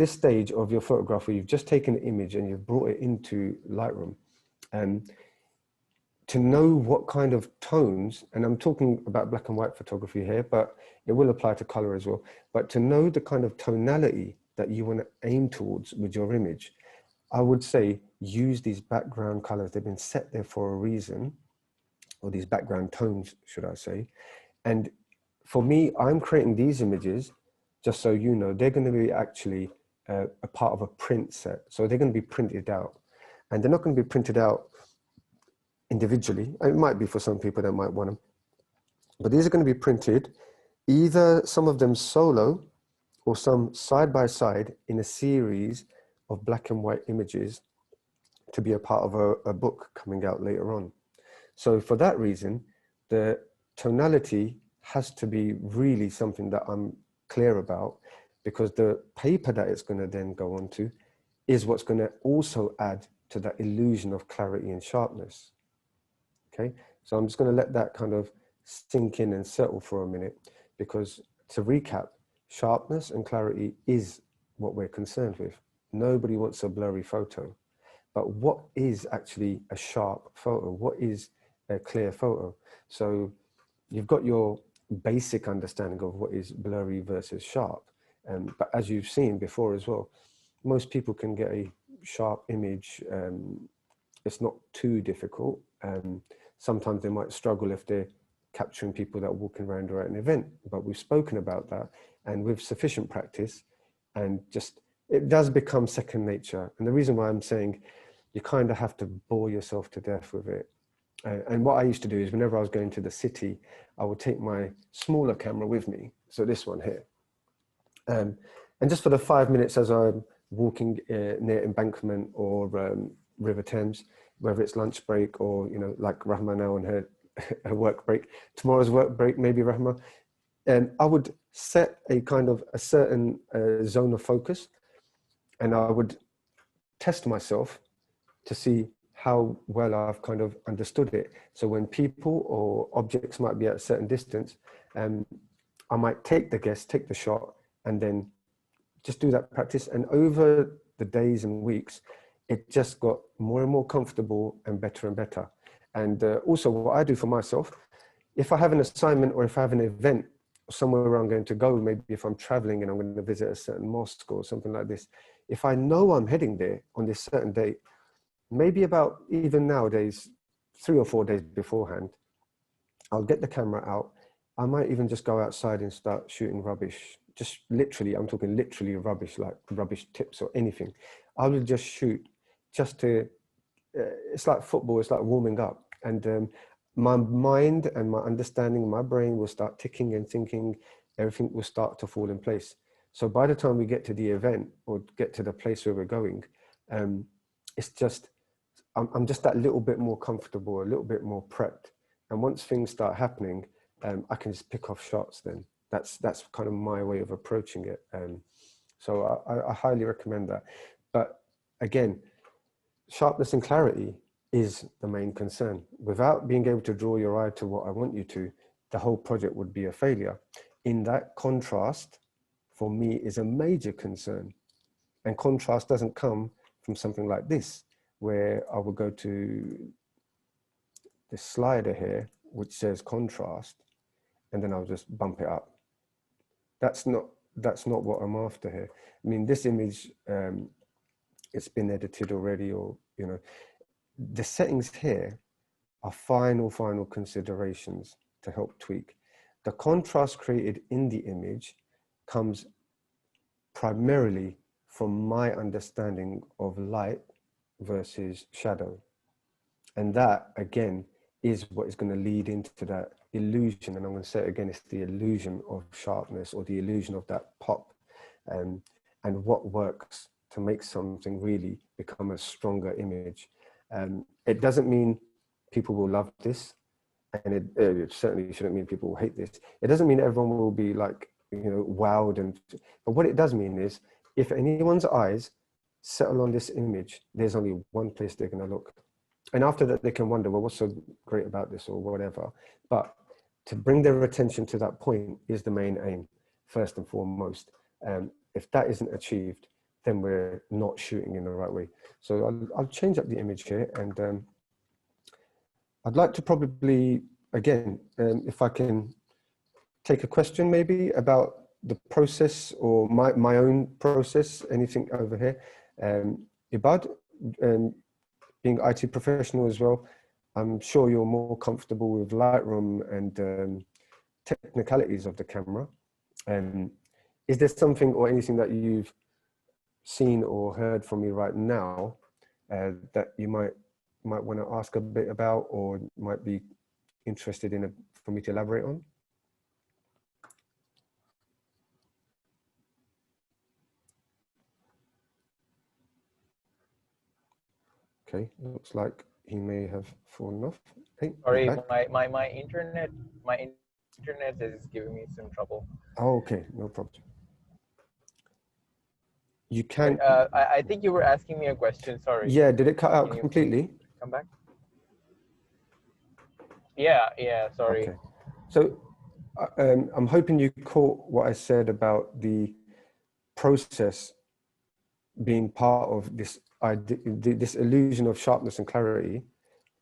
stage of your photograph where you've just taken an image and you've brought it into Lightroom, to know what kind of tones, and I'm talking about black and white photography here, but it will apply to color as well, but to know the kind of tonality that you want to aim towards with your image, I would say use these background colors. They've been set there for a reason, or these background tones, should I say. And for me, I'm creating these images, just so you know, they're going to be actually a part of a print set. So they're going to be printed out, and they're not going to be printed out individually. It might be for some people that might want them, but these are going to be printed, either some of them solo or some side by side in a series of black and white images to be a part of a book coming out later on. So for that reason, the tonality has to be really something that I'm clear about, because the paper that it's going to then go on to is what's going to also add to that illusion of clarity and sharpness. Okay, so I'm just going to let that kind of sink in and settle for a minute, because to recap, sharpness and clarity is what we're concerned with. Nobody wants a blurry photo, but what is actually a sharp photo? What is a clear photo? So you've got your basic understanding of what is blurry versus sharp. But as you've seen before as well, most people can get a sharp image. It's not too difficult. Sometimes they might struggle if they're capturing people that are walking around or at an event, but we've spoken about that. And with sufficient practice, and just, it does become second nature. And the reason why I'm saying you kind of have to bore yourself to death with it. And what I used to do is whenever I was going to the city, I would take my smaller camera with me. So this one here. And just for the 5 minutes as I'm walking near Embankment or River Thames, whether it's lunch break or, you know, like Rahma now on her work break, tomorrow's work break, maybe Rahma, and I would set a kind of a certain zone of focus, and I would test myself to see how well I've kind of understood it. So when people or objects might be at a certain distance, I might take the guess, take the shot, and then just do that practice. And over the days and weeks, it just got more and more comfortable and better. And also what I do for myself, if I have an assignment or if I have an event somewhere where I'm going to go, maybe if I'm traveling and I'm going to visit a certain mosque or something like this, if I know I'm heading there on this certain date, maybe about, even nowadays, 3 or 4 days beforehand, I'll get the camera out. I might even just go outside and start shooting rubbish. Just literally, I'm talking literally rubbish, like rubbish tips or anything. I will just shoot just to, it's like football, it's like warming up. And my mind and my understanding, my brain will start ticking and thinking, everything will start to fall in place. So by the time we get to the event or get to the place where we're going, it's just, I'm just that little bit more comfortable, a little bit more prepped. And once things start happening, I can just pick off shots then. That's kind of my way of approaching it. So I highly recommend that. But again, sharpness and clarity is the main concern. Without being able to draw your eye to what I want you to, the whole project would be a failure. In that, contrast, for me, is a major concern. And contrast doesn't come from something like this, where I will go to the slider here, which says contrast, and then I'll just bump it up. That's not what I'm after here. I mean, this image, it's been edited already, or, you know, the settings here are final considerations to help tweak. The contrast created in the image comes primarily from my understanding of light versus shadow. And that, again, is what is going to lead into that illusion. And I'm going to say it again, it's the illusion of sharpness, or the illusion of that pop, and what works to make something really become a stronger image. It doesn't mean people will love this. and it certainly shouldn't mean people will hate this. It doesn't mean everyone will be like, wowed. But what it does mean is, if anyone's eyes settle on this image, there's only one place they're going to look. And after that, they can wonder, well, what's so great about this or whatever. But to bring their attention to that point is the main aim, first and foremost. If that isn't achieved, then we're not shooting in the right way. So I'll change up the image here, and I'd like to probably, again, if I can take a question maybe about the process or my own process, anything over here. Ibad, being IT professional as well, I'm sure you're more comfortable with Lightroom and technicalities of the camera. Is there something or anything that you've seen or heard from me right now that you might want to ask a bit about, or might be interested in for me to elaborate on? Okay, looks like he may have fallen off. Hey, Sorry, you're back. my internet is giving me some trouble. Oh, okay, no problem. You can. I think you were asking me a question. Sorry. Yeah, did it cut out Can you completely? come back? Yeah. Sorry. Okay, so I'm hoping you caught what I said about the process being part of this this illusion of sharpness and clarity.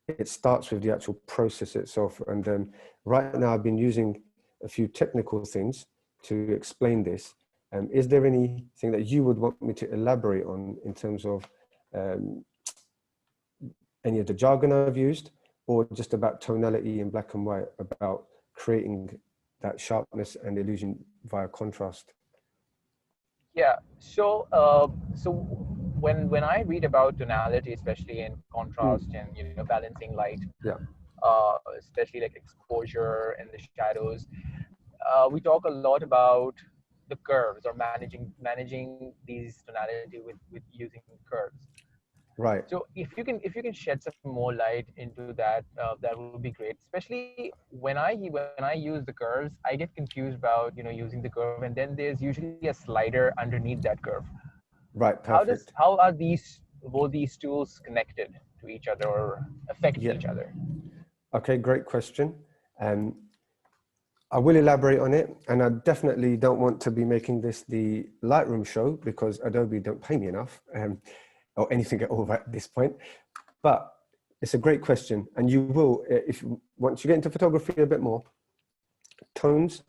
It starts with the actual process itself. And right now I've been using a few technical things to explain this. Is there anything that you would want me to elaborate on in terms of any of the jargon I've used, or just about tonality in black and white, about creating that sharpness and illusion via contrast? Yeah. So when I read about tonality, especially in contrast and balancing light, Yeah. especially like exposure and the shadows, we talk a lot about the curves, or managing these tonality with using curves. Right. So if you can shed some more light into that, that would be great. Especially when I use the curves, I get confused about using the curve, and then there's usually a slider underneath that curve. Right. Perfect. How are both these tools connected to each other or affect Yeah. each other? Okay, great question. I will elaborate on it, and I definitely don't want to be making this the Lightroom show, because Adobe don't pay me enough, or anything at all at this point. But it's a great question, and you will, once you get into photography a bit more, tones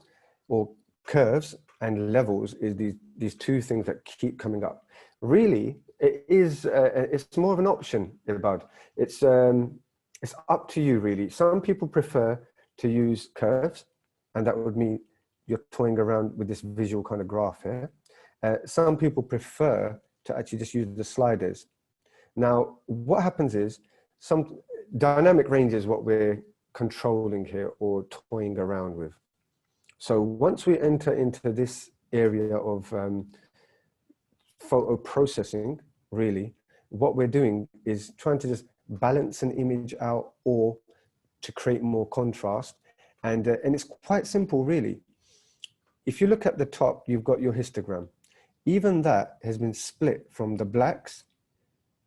or curves and levels is these two things that keep coming up. Really, it's more of an option, Ibad. It's up to you, really. Some people prefer to use curves, and that would mean you're toying around with this visual kind of graph here. Some people prefer to actually just use the sliders. Now, what happens is, some dynamic range is what we're controlling here or toying around with. So once we enter into this area of photo processing, really, what we're doing is trying to just balance an image out, or to create more contrast. And it's quite simple, really. If you look at the top, you've got your histogram. Even that has been split from the blacks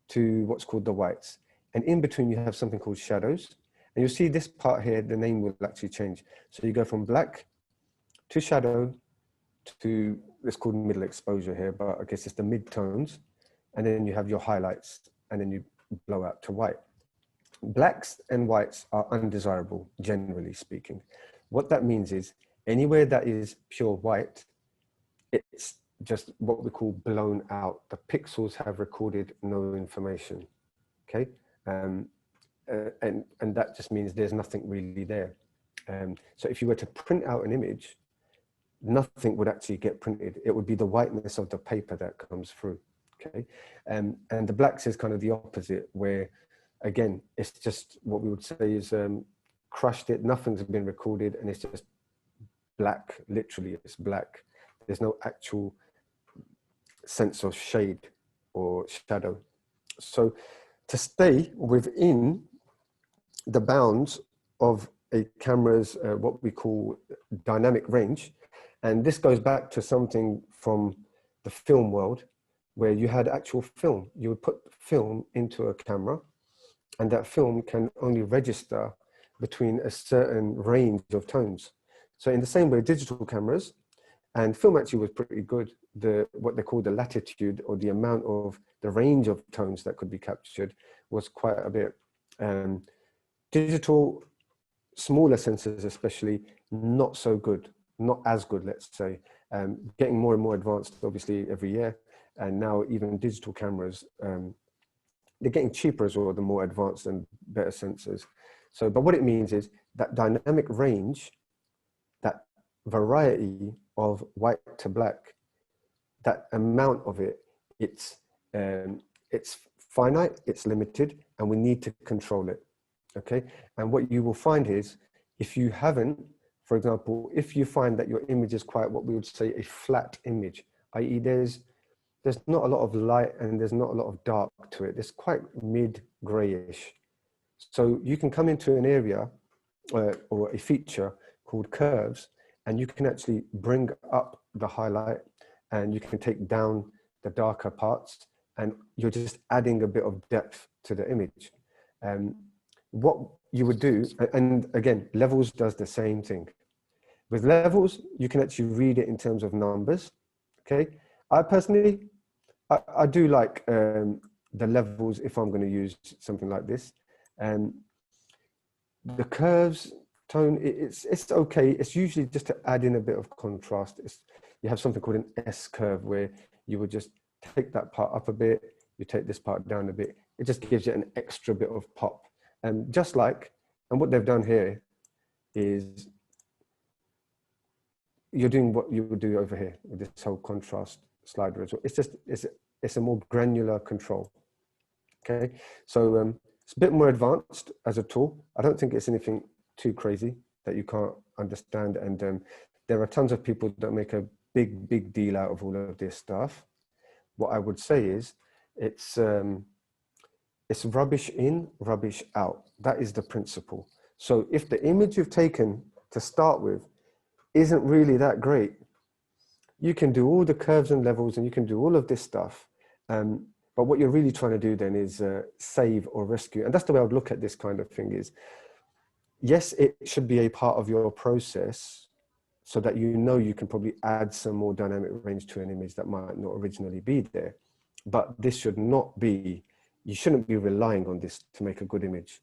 to what's called the whites. And in between, you have something called shadows. And you'll see this part here, the name will actually change. So you go from black to shadow to, it's called middle exposure here, but I guess it's the mid-tones. And then you have your highlights, and then you blow out to white. Blacks and whites are undesirable, generally speaking. What that means is, anywhere that is pure white, it's just what we call blown out. The pixels have recorded no information, okay? And that just means there's nothing really there. So if you were to print out an image, nothing would actually get printed. It would be the whiteness of the paper that comes through, okay? And the blacks is kind of the opposite, where, again, it's just what we would say is crushed it, nothing's been recorded, and it's just black, literally it's black. There's no actual sense of shade or shadow. So to stay within the bounds of a camera's what we call dynamic range. And this goes back to something from the film world, where you had actual film. You would put film into a camera, and that film can only register between a certain range of tones. So in the same way, digital cameras, and film actually was pretty good. What they call the latitude, or the amount of the range of tones that could be captured, was quite a bit. Digital, smaller sensors especially, not so good, not as good, let's say. Getting more and more advanced, obviously, every year. And now even digital cameras, they're getting cheaper as well, the more advanced and better sensors. So, but what it means is that dynamic range, that variety of white to black, that amount of it, it's finite, it's limited, and we need to control it. Okay. And what you will find is, if you haven't, for example, if you find that your image is quite what we would say a flat image, i.e. there's not a lot of light and there's not a lot of dark to it. It's quite mid-grayish. So you can come into an area or a feature called curves, and you can actually bring up the highlight, and you can take down the darker parts, and you're just adding a bit of depth to the image. What you would do, and again, levels does the same thing. With levels, you can actually read it in terms of numbers. Okay, I personally, I do like the levels if I'm going to use something like this. The curves tone, it's okay. It's usually just to add in a bit of contrast. You have something called an S curve, where you would just take that part up a bit, you take this part down a bit. It just gives you an extra bit of pop. And just like, and what they've done here is you're doing what you would do over here with this whole contrast slider as well. It's a more granular control. Okay, so it's a bit more advanced as a tool. I don't think it's anything too crazy that you can't understand. And there are tons of people that make a big deal out of all of this stuff. What I would say is it's rubbish in, rubbish out. That is the principle. So if the image you've taken to start with isn't really that great, you can do all the curves and levels, and you can do all of this stuff. But what you're really trying to do then is save or rescue. And that's the way I would look at this kind of thing is, yes, it should be a part of your process, so that you know you can probably add some more dynamic range to an image that might not originally be there. But this should not be, you shouldn't be relying on this to make a good image.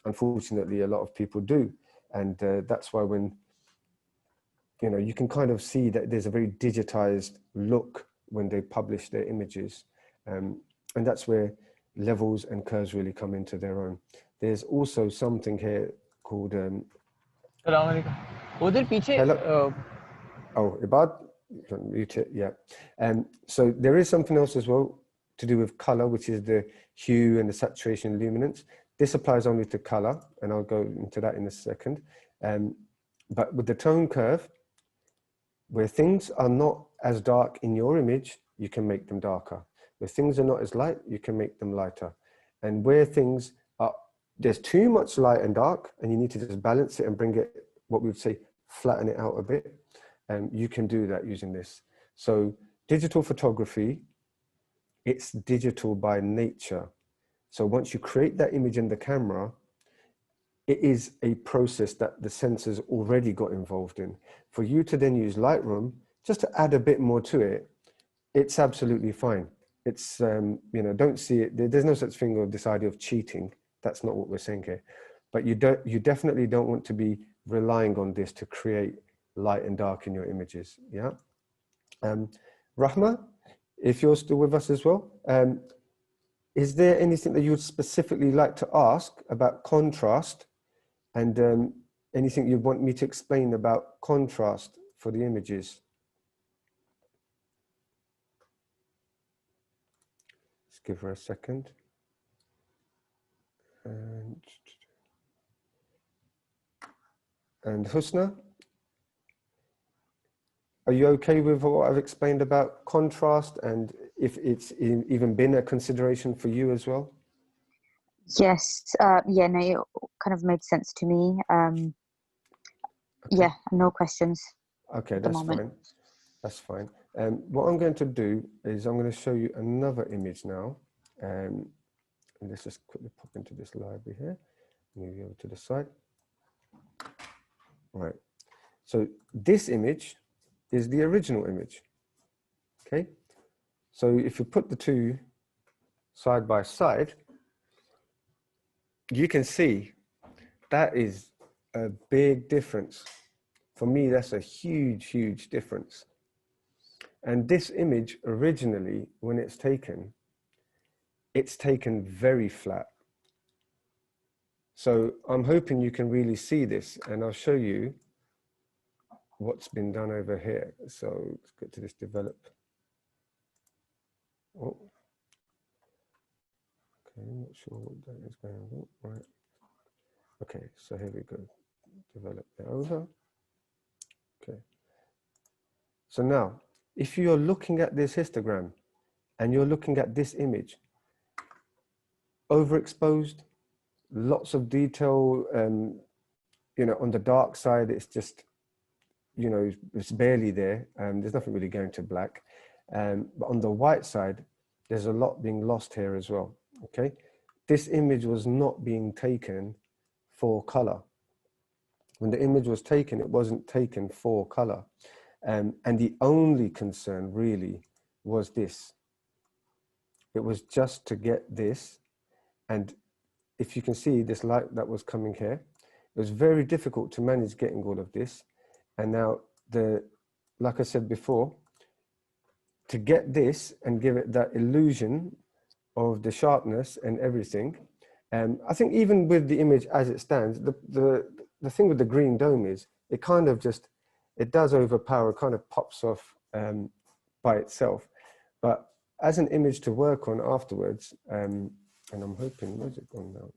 Unfortunately, a lot of people do. And that's why when, you can kind of see that there's a very digitized look when they publish their images. And that's where levels and curves really come into their own. There's also something here called... Hello. Oh, Ibad, mute it, yeah. So there is something else as well to do with color, which is the hue and the saturation luminance. This applies only to color, and I'll go into that in a second. But with the tone curve, where things are not as dark in your image, you can make them darker. Where things are not as light, you can make them lighter. And where things are, there's too much light and dark, and you need to just balance it and bring it, what we would say, flatten it out a bit. You can do that using this. So digital photography, it's digital by nature. So once you create that image in the camera, it is a process that the sensors already got involved in. For you to then use Lightroom, just to add a bit more to it, it's absolutely fine. It's, don't see it, there's no such thing of this idea of cheating. That's not what we're saying here. But you definitely don't want to be relying on this to create light and dark in your images, yeah? Rahma, if you're still with us as well, is there anything that you would specifically like to ask about contrast, and anything you want me to explain about contrast for the images? Let's give her a second. And Husna, are you okay with what I've explained about contrast, and if it's even been a consideration for you as well? Yes. Yeah, no, it kind of made sense to me. Okay. Yeah, no questions Okay, at the that's moment. fine. That's fine. What I'm going to do is I'm going to show you another image now. And let's just quickly pop into this library here. Move you over to the side. Right. So this image is the original image. Okay. So if you put the two side by side, you can see that is a big difference. For me, that's a huge, huge difference. And this image originally, when it's taken very flat. So I'm hoping you can really see this, and I'll show you what's been done over here. So let's get to this develop. Oh, okay, I'm not sure what that is going on. Right. Okay, so here we go. Develop it over. Okay. So now, if you're looking at this histogram and you're looking at this image, overexposed, lots of detail, you know, on the dark side, it's just, you know, it's barely there. There's nothing really going to black. But on the white side, there's a lot being lost here as well, okay? This image was not being taken for color. When the image was taken, it wasn't taken for color. And the only concern really was this. It was just to get this. And if you can see this light that was coming here, it was very difficult to manage getting all of this. And now like I said before, to get this and give it that illusion of the sharpness and everything, I think even with the image as it stands, the thing with the green dome is it kind of just, it does overpower, kind of pops off by itself. But as an image to work on afterwards, and I'm hoping, where's it gone now?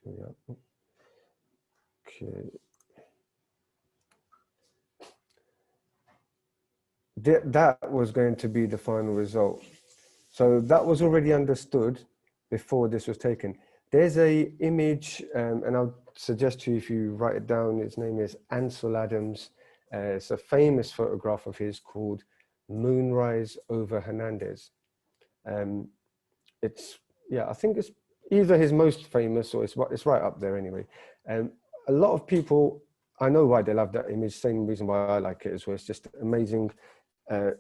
Oh, yeah. Okay. That was going to be the final result. So that was already understood before this was taken. There's a image, and I'll suggest to you if you write it down, his name is Ansel Adams. It's a famous photograph of his called Moonrise over Hernandez. It's, yeah, I think it's either his most famous or it's right up there anyway. A lot of people, I know why they love that image, same reason why I like it as well. It's just amazing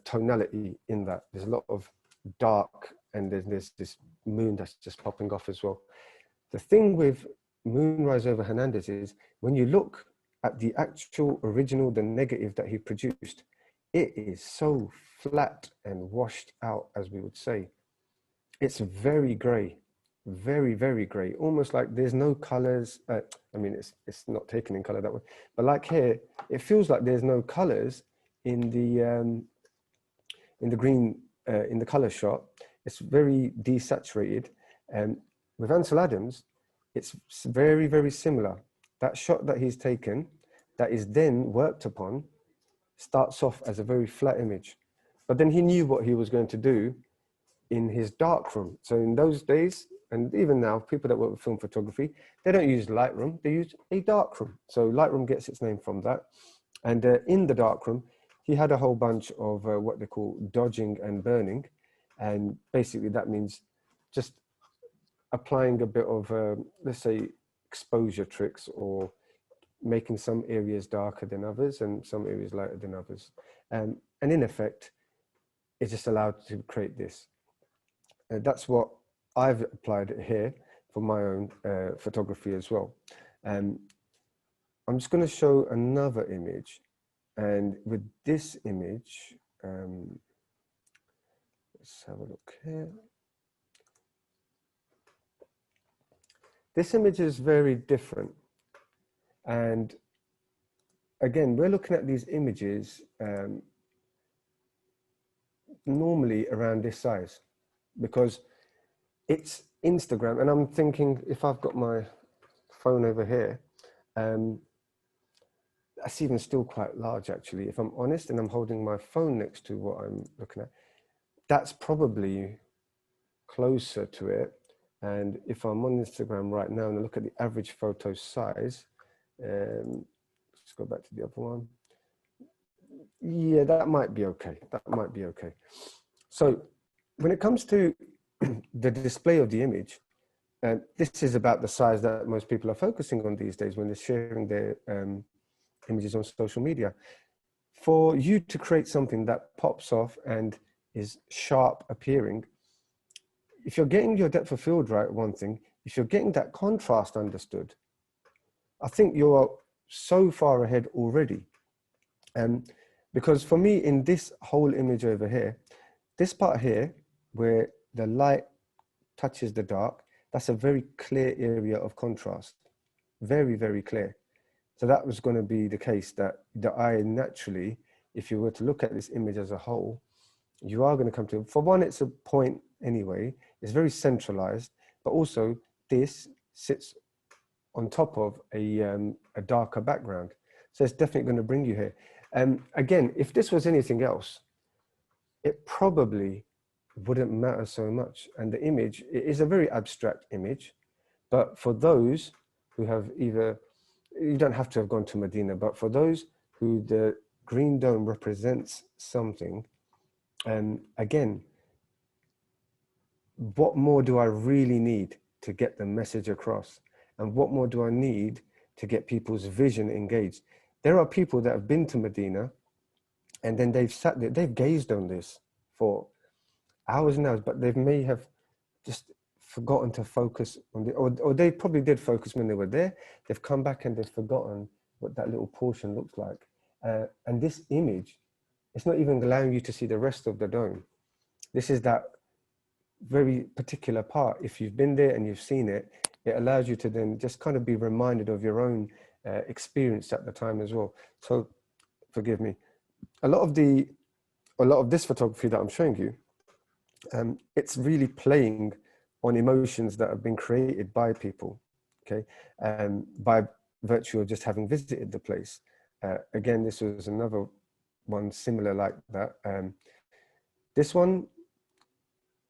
tonality in that. There's a lot of dark and there's this moon that's just popping off as well. The thing with Moonrise over Hernandez is when you look at the actual original, the negative that he produced, it is so flat and washed out, as we would say. It's very gray, very, very gray, almost like there's no colors. I mean, it's not taken in color that way, but like here, it feels like there's no colors in the green, in the color shot. It's very desaturated. And with Ansel Adams, it's very, very similar. That shot that he's taken, that is then worked upon, starts off as a very flat image. But then he knew what he was going to do in his darkroom. So in those days, and even now, people that work with film photography, they don't use Lightroom, they use a darkroom. So Lightroom gets its name from that. And in the darkroom, he had a whole bunch of what they call dodging and burning. And basically that means just applying a bit of, let's say, exposure tricks, or making some areas darker than others and some areas lighter than others. And in effect, it's just allowed to create this. That's what I've applied here for my own photography as well. I'm just going to show another image. And with this image, let's have a look here. This image is very different. And again, we're looking at these images normally around this size, because it's Instagram. And I'm thinking, if I've got my phone over here, that's even still quite large, actually. If I'm honest, and I'm holding my phone next to what I'm looking at, that's probably closer to it. And if I'm on Instagram right now and I look at the average photo size, let's go back to the other one. Yeah, that might be okay. That might be okay. So when it comes to the display of the image, this is about the size that most people are focusing on these days when they're sharing their images on social media. For you to create something that pops off and is sharp appearing, if you're getting your depth of field right, one thing, if you're getting that contrast understood, I think you're so far ahead already. Because for me, in this whole image over here, this part here, where the light touches the dark, that's a very clear area of contrast. Very, very clear. So that was going to be the case, that the eye naturally, if you were to look at this image as a whole, you are going to come to, for one, it's a point anyway, it's very centralized, but also this sits on top of a darker background. So it's definitely going to bring you here. Again, if this was anything else, it probably wouldn't matter so much. And the image, it is a very abstract image, but for those who have either, you don't have to have gone to Medina, but for those who the green dome represents something, again, what more do I really need to get the message across? And what more do I need to get people's vision engaged? There are people that have been to Medina and then they've sat there, they've gazed on this for hours and hours, but they may have just forgotten to focus on the, or they probably did focus when they were there. They've come back and they've forgotten what that little portion looks like. And this image, it's not even allowing you to see the rest of the dome. This is that very particular part. If you've been there and you've seen it, it allows you to then just kind of be reminded of your own experience at the time as well. So forgive me. A lot of this photography that I'm showing you, it's really playing on emotions that have been created by people, okay, by virtue of just having visited the place. Again, this was another one similar like that. This one,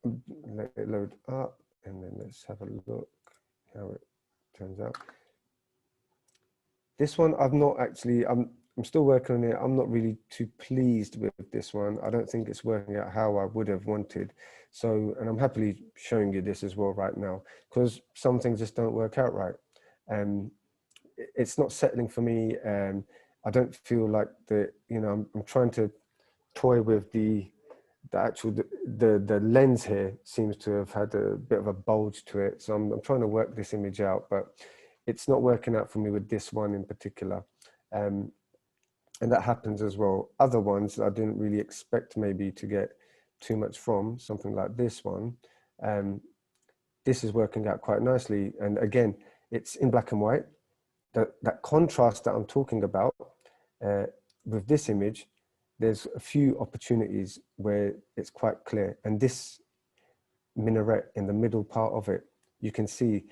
let it load up, and then let's have a look how it turns out. This one, I've not actually, I'm still working on it. I'm not really too pleased with this one. I don't think it's working out how I would have wanted. So, and I'm happily showing you this as well right now, because some things just don't work out right. It's not settling for me. I don't feel like I'm trying to toy with the actual, the lens here seems to have had a bit of a bulge to it. So I'm trying to work this image out, but it's not working out for me with this one in particular. And that happens as well. Other ones I didn't really expect maybe to get too much from, something like this one. This is working out quite nicely. And again, it's in black and white. That contrast that I'm talking about with this image, there's a few opportunities where it's quite clear. And this minaret in the middle part of it, you can see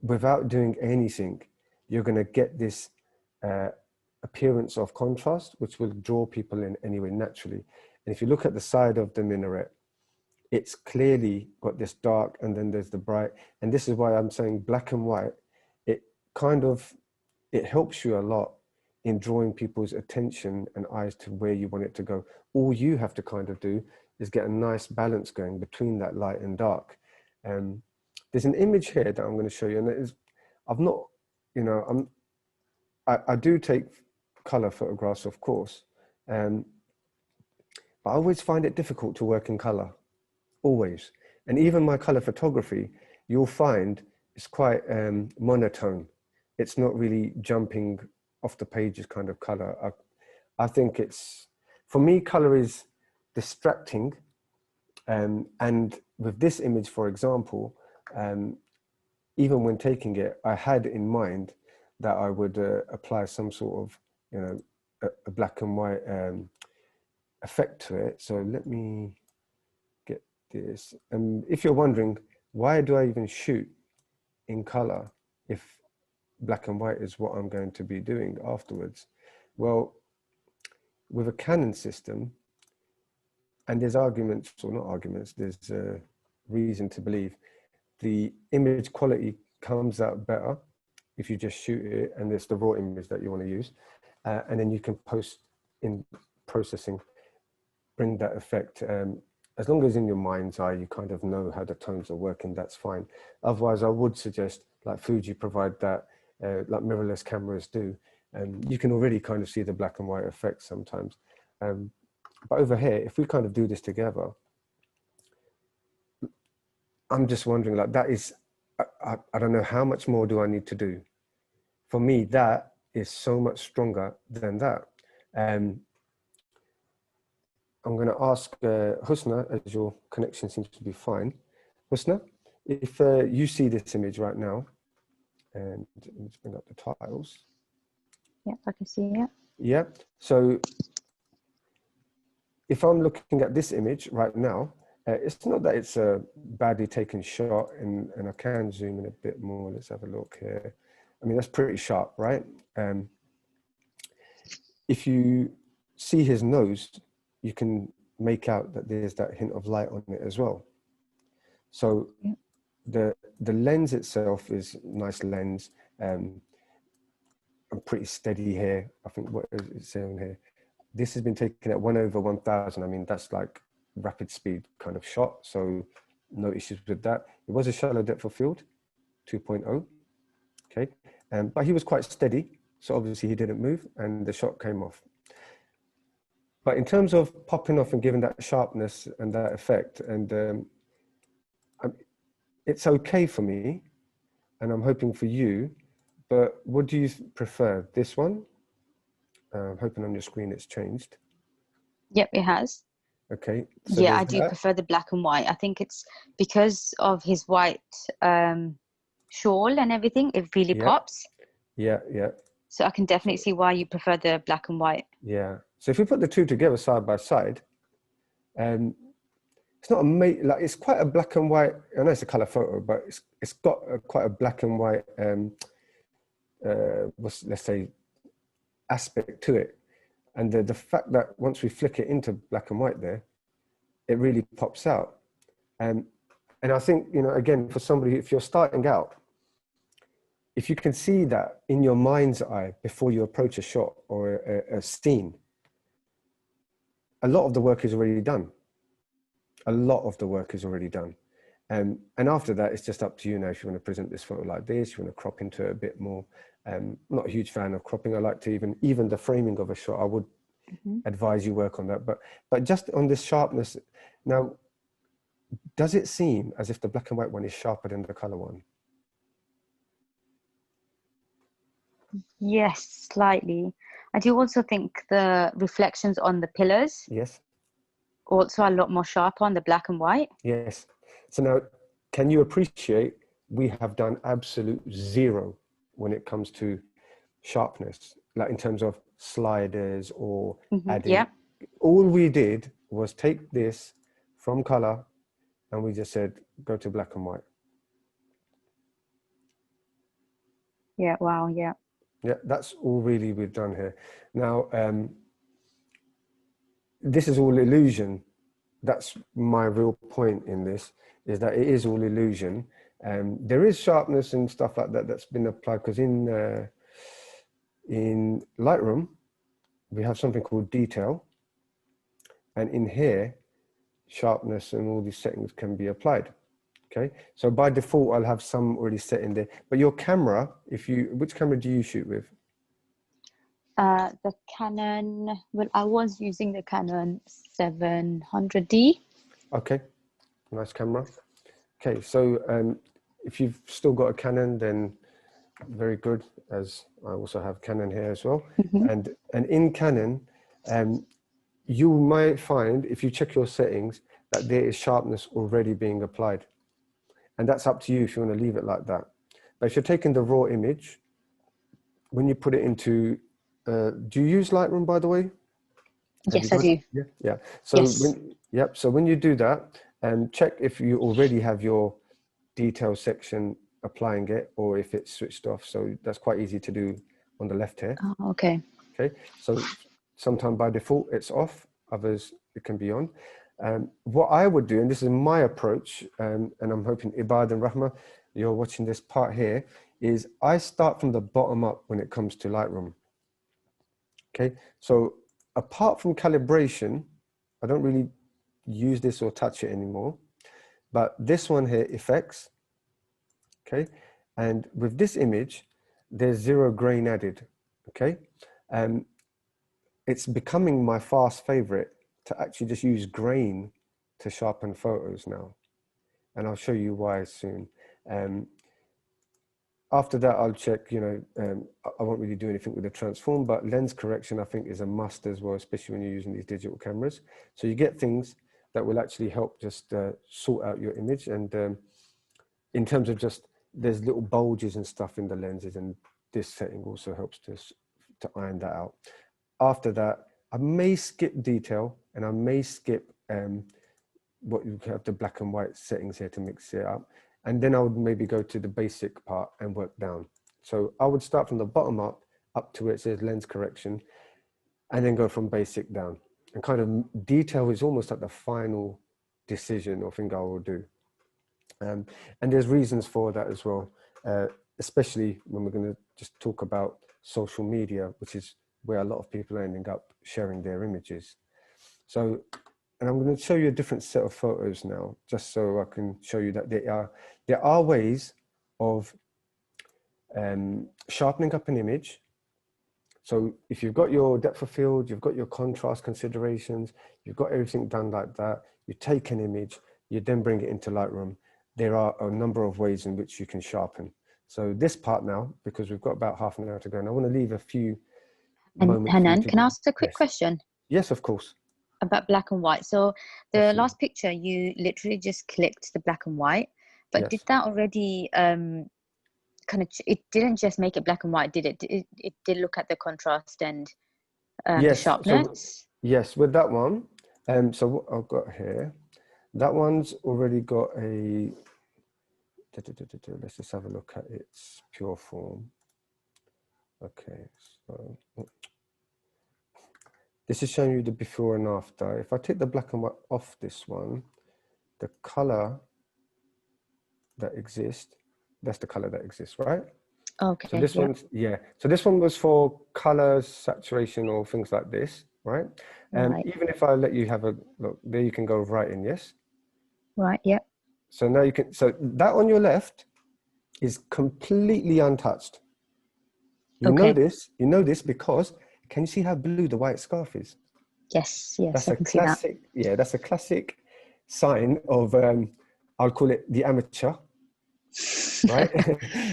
without doing anything, you're going to get this appearance of contrast, which will draw people in anyway naturally. And if you look at the side of the minaret, it's clearly got this dark and then there's the bright. And this is why I'm saying black and white. It helps you a lot in drawing people's attention and eyes to where you want it to go. All you have to kind of do is get a nice balance going between that light and dark. There's an image here that I'm going to show you, and it is, I've not, I do take color photographs, of course, but I always find it difficult to work in color, always. And even my color photography, you'll find it's quite monotone. It's not really jumping off the pages kind of color. I think it's, for me, color is distracting. And with this image, for example, even when taking it, I had in mind that I would apply some sort of, a black and white effect to it. So let me get this. And if you're wondering, why do I even shoot in color if black and white is what I'm going to be doing afterwards? Well, with a Canon system, and there's arguments, or not arguments, there's reason to believe the image quality comes out better if you just shoot it and it's the raw image that you want to use. And then you can post in processing, bring that effect. As long as in your mind's eye, you kind of know how the tones are working, that's fine. Otherwise, I would suggest, like Fuji provide that, like mirrorless cameras do. You can already kind of see the black and white effect sometimes. But over here, if we kind of do this together, I'm just wondering, like, that is, I don't know how much more do I need to do? For me, that is so much stronger than that. I'm going to ask Husna, as your connection seems to be fine. Husna, if you see this image right now, and let's bring up the tiles. Yeah, I can see it. Yeah, so if I'm looking at this image right now, it's not that it's a badly taken shot, and I can zoom in a bit more. Let's have a look here. I mean, that's pretty sharp, right? If you see his nose, you can make out that there's that hint of light on it as well. So the lens itself is nice lens. I'm pretty steady here. I think what is it saying here? This has been taken at 1/1000. I mean, that's like rapid speed kind of shot. So no issues with that. It was a shallow depth of field, 2.0. Okay. But he was quite steady. So obviously he didn't move and the shot came off. But in terms of popping off and giving that sharpness and that effect, and it's okay for me, and I'm hoping for you, but what do you prefer? This one? I'm hoping on your screen it's changed. Yep, it has. Okay. So yeah, I do prefer the black and white. I think it's because of his white shawl and everything, it really pops. Yeah, yeah. So I can definitely see why you prefer the black and white. Yeah. So if we put the two together side by side, it's not like it's quite a black and white. I know it's a color photo, but it's got quite a black and white, let's say, aspect to it. And the fact that once we flick it into black and white there, it really pops out. And I think, you know, again, for somebody, if you're starting out, if you can see that in your mind's eye before you approach a shot or a scene, a lot of the work is already done. A lot of the work is already done. And after that, it's just up to you now if you want to present this photo like this, you want to crop into it a bit more. I'm not a huge fan of cropping. I like to even the framing of a shot, I would advise you work on that. But just on this sharpness, now, does it seem as if the black and white one is sharper than the color one? Yes, slightly. I do also think the reflections on the pillars also are a lot more sharp on the black and white. Yes. So now, can you appreciate we have done absolute zero when it comes to sharpness, like in terms of sliders or adding. Yeah. All we did was take this from color and we just said, go to black and white. Yeah, wow, yeah. Yeah, that's all really we've done here. Now, this is all illusion. That's my real point in this, is that it is all illusion. There is sharpness and stuff like that that's been applied, because in Lightroom, we have something called detail. And in here, sharpness and all these settings can be applied. Okay, so by default, I'll have some already set in there. But your camera, which camera do you shoot with? The Canon, well, I was using the Canon 700D. Okay, nice camera. Okay, so if you've still got a Canon, then very good, as I also have Canon here as well. And in Canon, you might find, if you check your settings, that there is sharpness already being applied. And that's up to you if you want to leave it like that. But if you're taking the raw image, when you put it into, do you use Lightroom, by the way? Yes, I do. Yeah. So so when you do that, check if you already have your detail section applying it, or if it's switched off. So that's quite easy to do on the left here. Oh, okay. Okay. So sometimes by default it's off, others it can be on. What I would do, and this is my approach, and I'm hoping Ibad and Rahma, you're watching this part here, is I start from the bottom up when it comes to Lightroom. Okay, so apart from calibration, I don't really use this or touch it anymore. But this one here, effects, okay? And with this image, there's 0 grain added, okay? It's becoming my fast favorite to actually just use grain to sharpen photos now. And I'll show you why soon. After that, I'll check, you know, I won't really do anything with the transform, but lens correction, I think, is a must as well, especially when you're using these digital cameras. So you get things that will actually help just sort out your image. And in terms of just, there's little bulges and stuff in the lenses, and this setting also helps to iron that out. After that, I may skip detail, and I may skip what you have the black and white settings here to mix it up. And then I would maybe go to the basic part and work down. So I would start from the bottom up to where it says lens correction, and then go from basic down. And kind of detail is almost like the final decision or thing I will do. And there's reasons for that as well, especially when we're going to just talk about social media, which is where a lot of people are ending up sharing their images. So, and I'm going to show you a different set of photos now, just so I can show you that there are ways of sharpening up an image. So if you've got your depth of field, you've got your contrast considerations, you've got everything done like that, you take an image, you then bring it into Lightroom. There are a number of ways in which you can sharpen. So this part now, because we've got about half an hour to go, and I want to leave a few moments. Hanan, can I ask a quick question? Yes, of course. About black and white. So the last picture, you literally just clicked the black and white, but did that already kind of, it didn't just make it black and white, did it? It did look at the contrast and the sharpness? So, yes, with that one. So what I've got here, that one's already got a, let's just have a look at its pure form. Okay, so this is showing you the before and after. If I take the black and white off this one, the color that exists, that's the color that exists, right? Okay. So this one's, so this one was for color, saturation, or things like this, right? And even if I let you have a look, there you can go right in, yes? Right, yeah. So now you can, so that on your left is completely untouched. You know this because, can you see how blue the white scarf is? Yes, That's I can see that. Yeah, that's a classic sign of, I'll call it the amateur, right?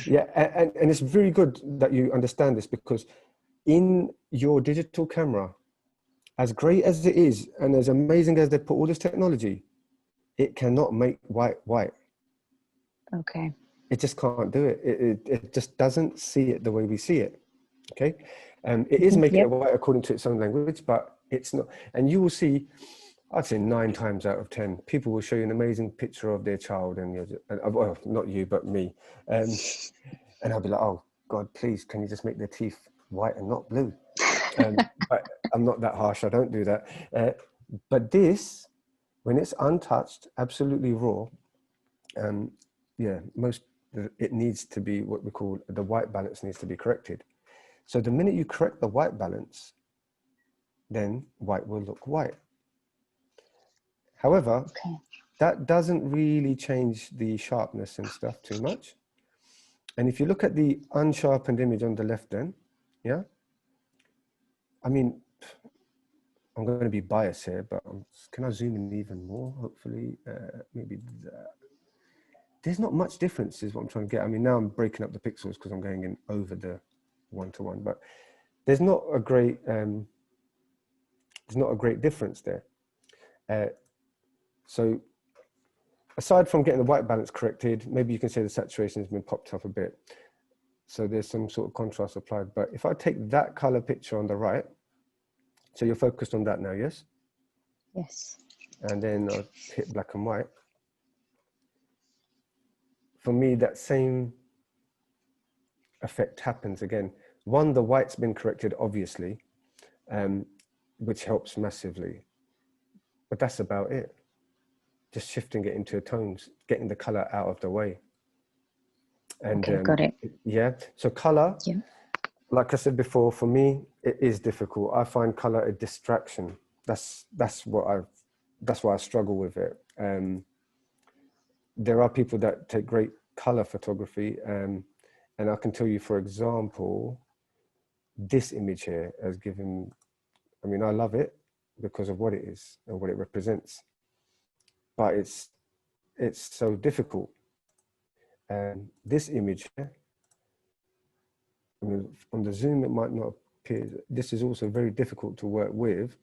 Yeah, and it's very good that you understand this, because in your digital camera, as great as it is and as amazing as they put all this technology, it cannot make white. Okay. It just can't do it. It just doesn't see it the way we see it. Okay. It is making it white according to its own language, but it's not. And you will see, I'd say 9 times out of 10, people will show you an amazing picture of their child, and you're just, well, not you, but me. And I'll be like, oh God, please, can you just make their teeth white and not blue? But I'm not that harsh. I don't do that. But this, when it's untouched, absolutely raw, it needs to be what we call, the white balance needs to be corrected. So the minute you correct the white balance, then white will look white. However, that doesn't really change the sharpness and stuff too much. And if you look at the unsharpened image on the left then, I mean, I'm going to be biased here, but can I zoom in even more? Hopefully, maybe that. There's not much difference is what I'm trying to get. I mean, now I'm breaking up the pixels because I'm going in over the 1-to-1, but there's not a great difference there. So aside from getting the white balance corrected, maybe you can say the saturation has been popped up a bit. So there's some sort of contrast applied. But if I take that color picture on the right, so you're focused on that now, yes? Yes. And then I'll hit black and white. For me, that same effect happens again. One, the white's been corrected, obviously, which helps massively. but that's about it. Just shifting it into tones, getting the color out of the way. And okay, got it. yeah, so color, Yeah. like I said before, for me, it is difficult. I find color a distraction. That's why I struggle with it. There are people that take great color photography, and I can tell you, for example, this image here has given, I mean, I love it because of what it is and what it represents, but it's so difficult. This image here, I mean, on the zoom, it might not appear. This is also very difficult to work with.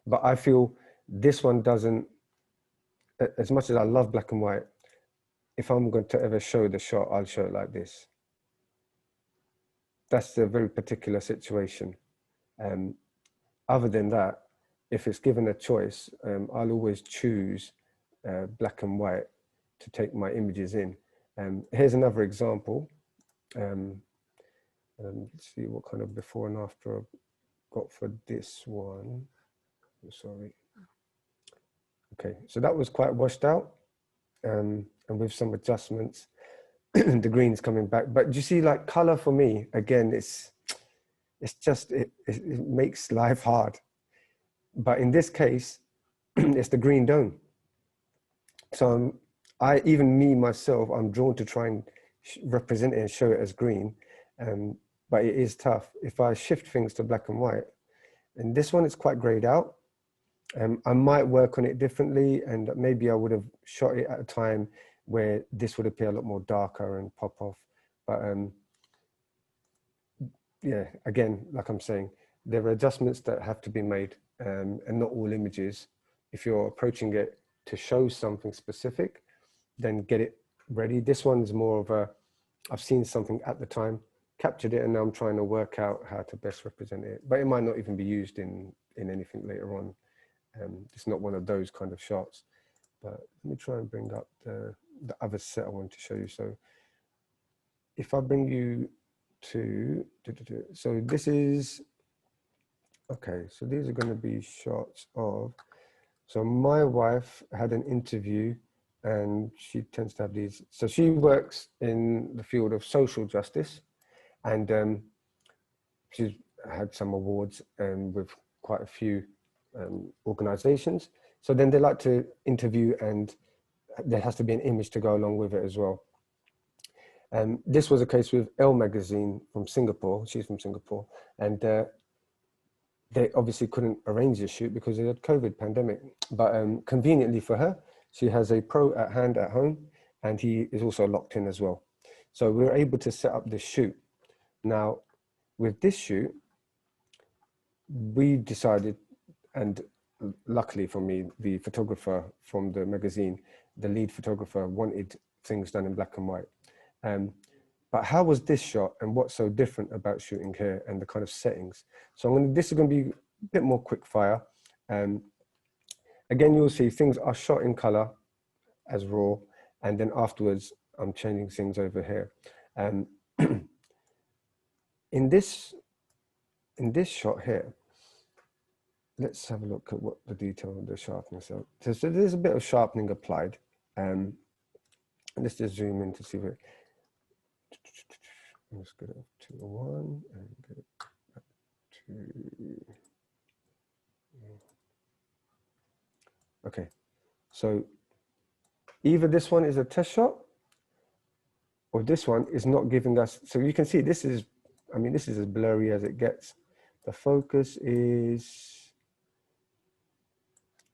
But I feel this one doesn't, as much as I love black and white, if I'm going to ever show the shot, I'll show it like this. That's a very particular situation. Other than that, if it's given a choice, I'll always choose black and white to take my images in. Here's another example. Let's see what kind of before and after I've got for this one. Sorry. Okay, so that was quite washed out, and with some adjustments, the green's coming back. But you see, like color for me, again, it's just, it makes life hard. But in this case, it's the green dome. So even me myself, I'm drawn to try and represent it and show it as green. But it is tough. If I shift things to black and white, and this one is quite grayed out, I might work on it differently, and maybe I would have shot it at a time where this would appear a lot more darker and pop off. But yeah, again, like I'm saying, there are adjustments that have to be made, and not all images. If you're approaching it to show something specific, then get it ready. This one's more of a, I've seen something at the time, captured it, and now I'm trying to work out how to best represent it. But it might not even be used in anything later on. It's not one of those kind of shots. But let me try and bring up the other set I want to show you. So if I bring you to, so this is, okay, so these are going to be shots of, so my wife had an interview, and she tends to have these. So she works in the field of social justice, and she's had some awards with quite a few organizations. So then they like to interview, and there has to be an image to go along with it as well. This was a case with Elle magazine from Singapore. She's from Singapore, and they obviously couldn't arrange the shoot because of the COVID pandemic. But conveniently for her, she has a pro at hand at home, and he is also locked in as well. So we were able to set up this shoot. Now, with this shoot, we decided, and luckily for me, the photographer from the magazine, the lead photographer, wanted things done in black and white. But how was this shot, and what's so different about shooting here and the kind of settings? So this is going to be a bit more quick fire. Again, you'll see things are shot in color as raw, and then afterwards I'm changing things over here. In this shot here, let's have a look at what the detail of the sharpness is. So there's a bit of sharpening applied. Let's just zoom in to see where. Let's get it to 1 and get it back to. Okay, so either this one is a test shot, or this one is not giving us. So you can see this is, I mean, this is as blurry as it gets. The focus is,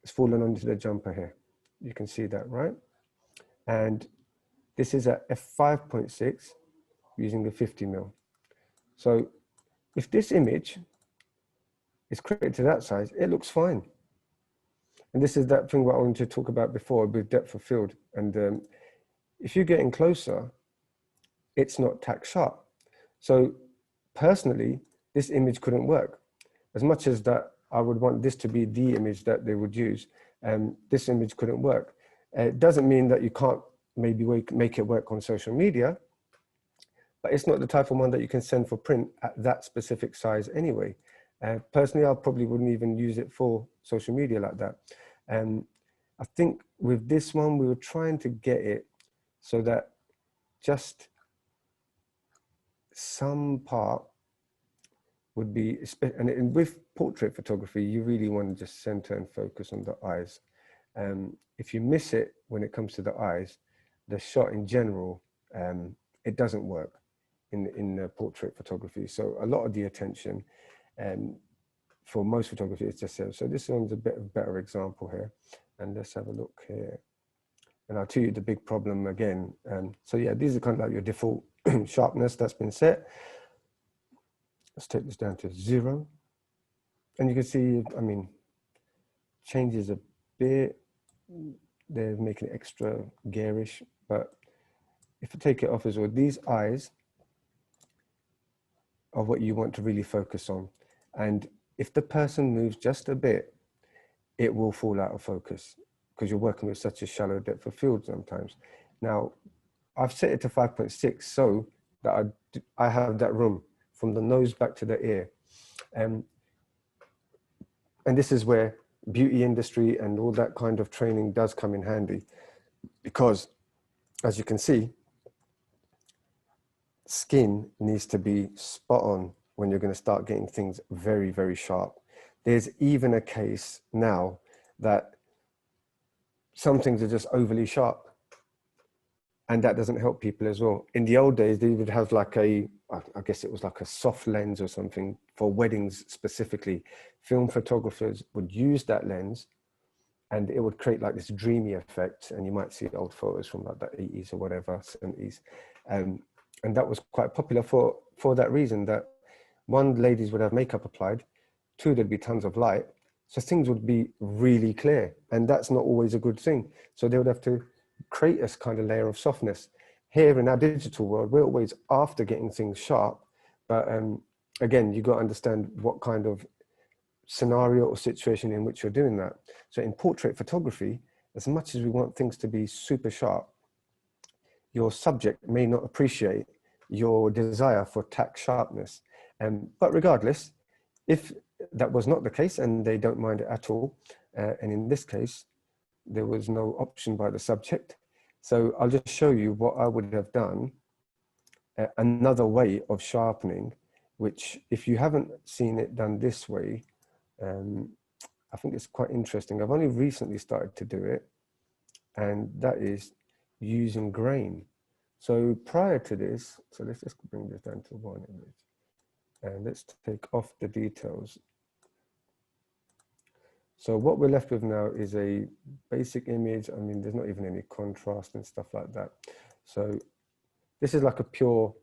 it's fallen onto the jumper here. You can see that, right? And this is at f5.6 using the 50mm. So if this image is created to that size, it looks fine. And this is that thing what I wanted to talk about before with depth of field. And if you're getting closer, it's not tack sharp. So personally, this image couldn't work. As much as that I would want this to be the image that they would use, this image couldn't work. It doesn't mean that you can't maybe make it work on social media, but it's not the type of one that you can send for print at that specific size anyway. Personally, I probably wouldn't even use it for social media like that. And I think with this one, we were trying to get it so that just some part would be, and with portrait photography, you really want to just center and focus on the eyes. If you miss it when it comes to the eyes, the shot in general, it doesn't work in portrait photography. So a lot of the attention for most photography is just, so this one's a bit of a better example here. And let's have a look here. And I'll tell you the big problem again. So yeah, these are kind of like your default sharpness that's been set. Let's take this down to 0. And you can see, I mean, changes a bit. They're making it extra garish. But if I take it off as well, these eyes are what you want to really focus on. And if the person moves just a bit, it will fall out of focus because you're working with such a shallow depth of field sometimes. Now, I've set it to 5.6 so that I have that room from the nose back to the ear. And this is where beauty industry and all that kind of training does come in handy, because as you can see, skin needs to be spot on when you're going to start getting things very, very sharp. There's even a case now that some things are just overly sharp, and that doesn't help people as well. In the old days, they would have like I guess it was like a soft lens or something for weddings specifically. Film photographers would use that lens and it would create like this dreamy effect. And you might see old photos from like the 80s or whatever, 70s. And that was quite popular for that reason, that one, ladies would have makeup applied, two, there'd be tons of light. So things would be really clear, and that's not always a good thing. So they would have to create a kind of layer of softness. Here in our digital world, we're always after getting things sharp. But again, you got to understand what kind of scenario or situation in which you're doing that. So in portrait photography, as much as we want things to be super sharp, your subject may not appreciate your desire for tack sharpness. But regardless, if that was not the case and they don't mind it at all, and in this case, there was no option by the subject. So I'll just show you what I would have done, another way of sharpening, which if you haven't seen it done this way, I think it's quite interesting. I've only recently started to do it, and that is using grain. So prior to this, so let's just bring this down to 1 image, and let's take off the details. So what we're left with now is a basic image. I mean, there's not even any contrast and stuff like that. So this is like a pure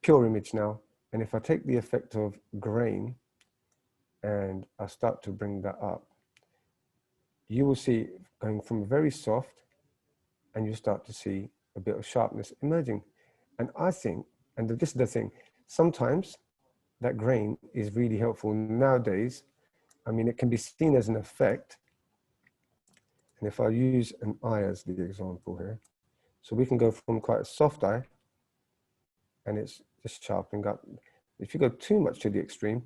image now. And if I take the effect of grain and I start to bring that up, you will see going from very soft, and you start to see a bit of sharpness emerging. And I think, and this is the thing, sometimes that grain is really helpful nowadays. I mean, it can be seen as an effect. And if I use an eye as the example here, so we can go from quite a soft eye and it's just sharpening up. If you go too much to the extreme,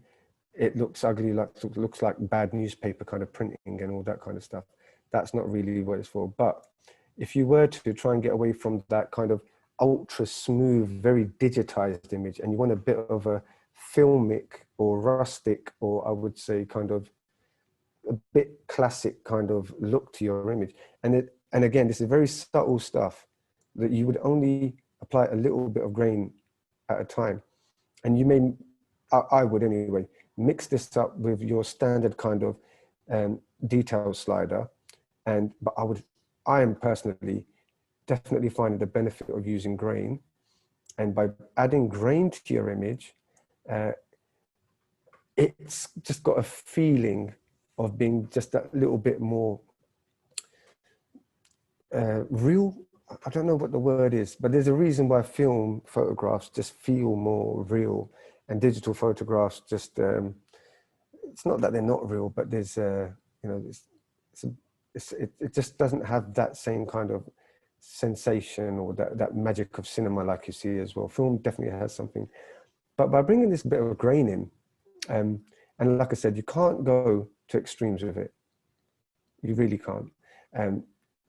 it looks ugly, looks like bad newspaper kind of printing and all that kind of stuff. That's not really what it's for. But if you were to try and get away from that kind of ultra smooth, very digitized image, and you want a bit of a filmic or rustic, or I would say kind of a bit classic kind of look to your image. And again, this is very subtle stuff that you would only apply a little bit of grain at a time. And you may, I would anyway, mix this up with your standard kind of detail slider. But I am personally definitely finding the benefit of using grain. And by adding grain to your image, it's just got a feeling of being just that little bit more real. I don't know what the word is, but there's a reason why film photographs just feel more real, and digital photographs just, it's not that they're not real, but there's, you know, it just doesn't have that same kind of sensation or that magic of cinema like you see as well. Film definitely has something. But by bringing this bit of grain in, and like I said, you can't go to extremes with it. You really can't.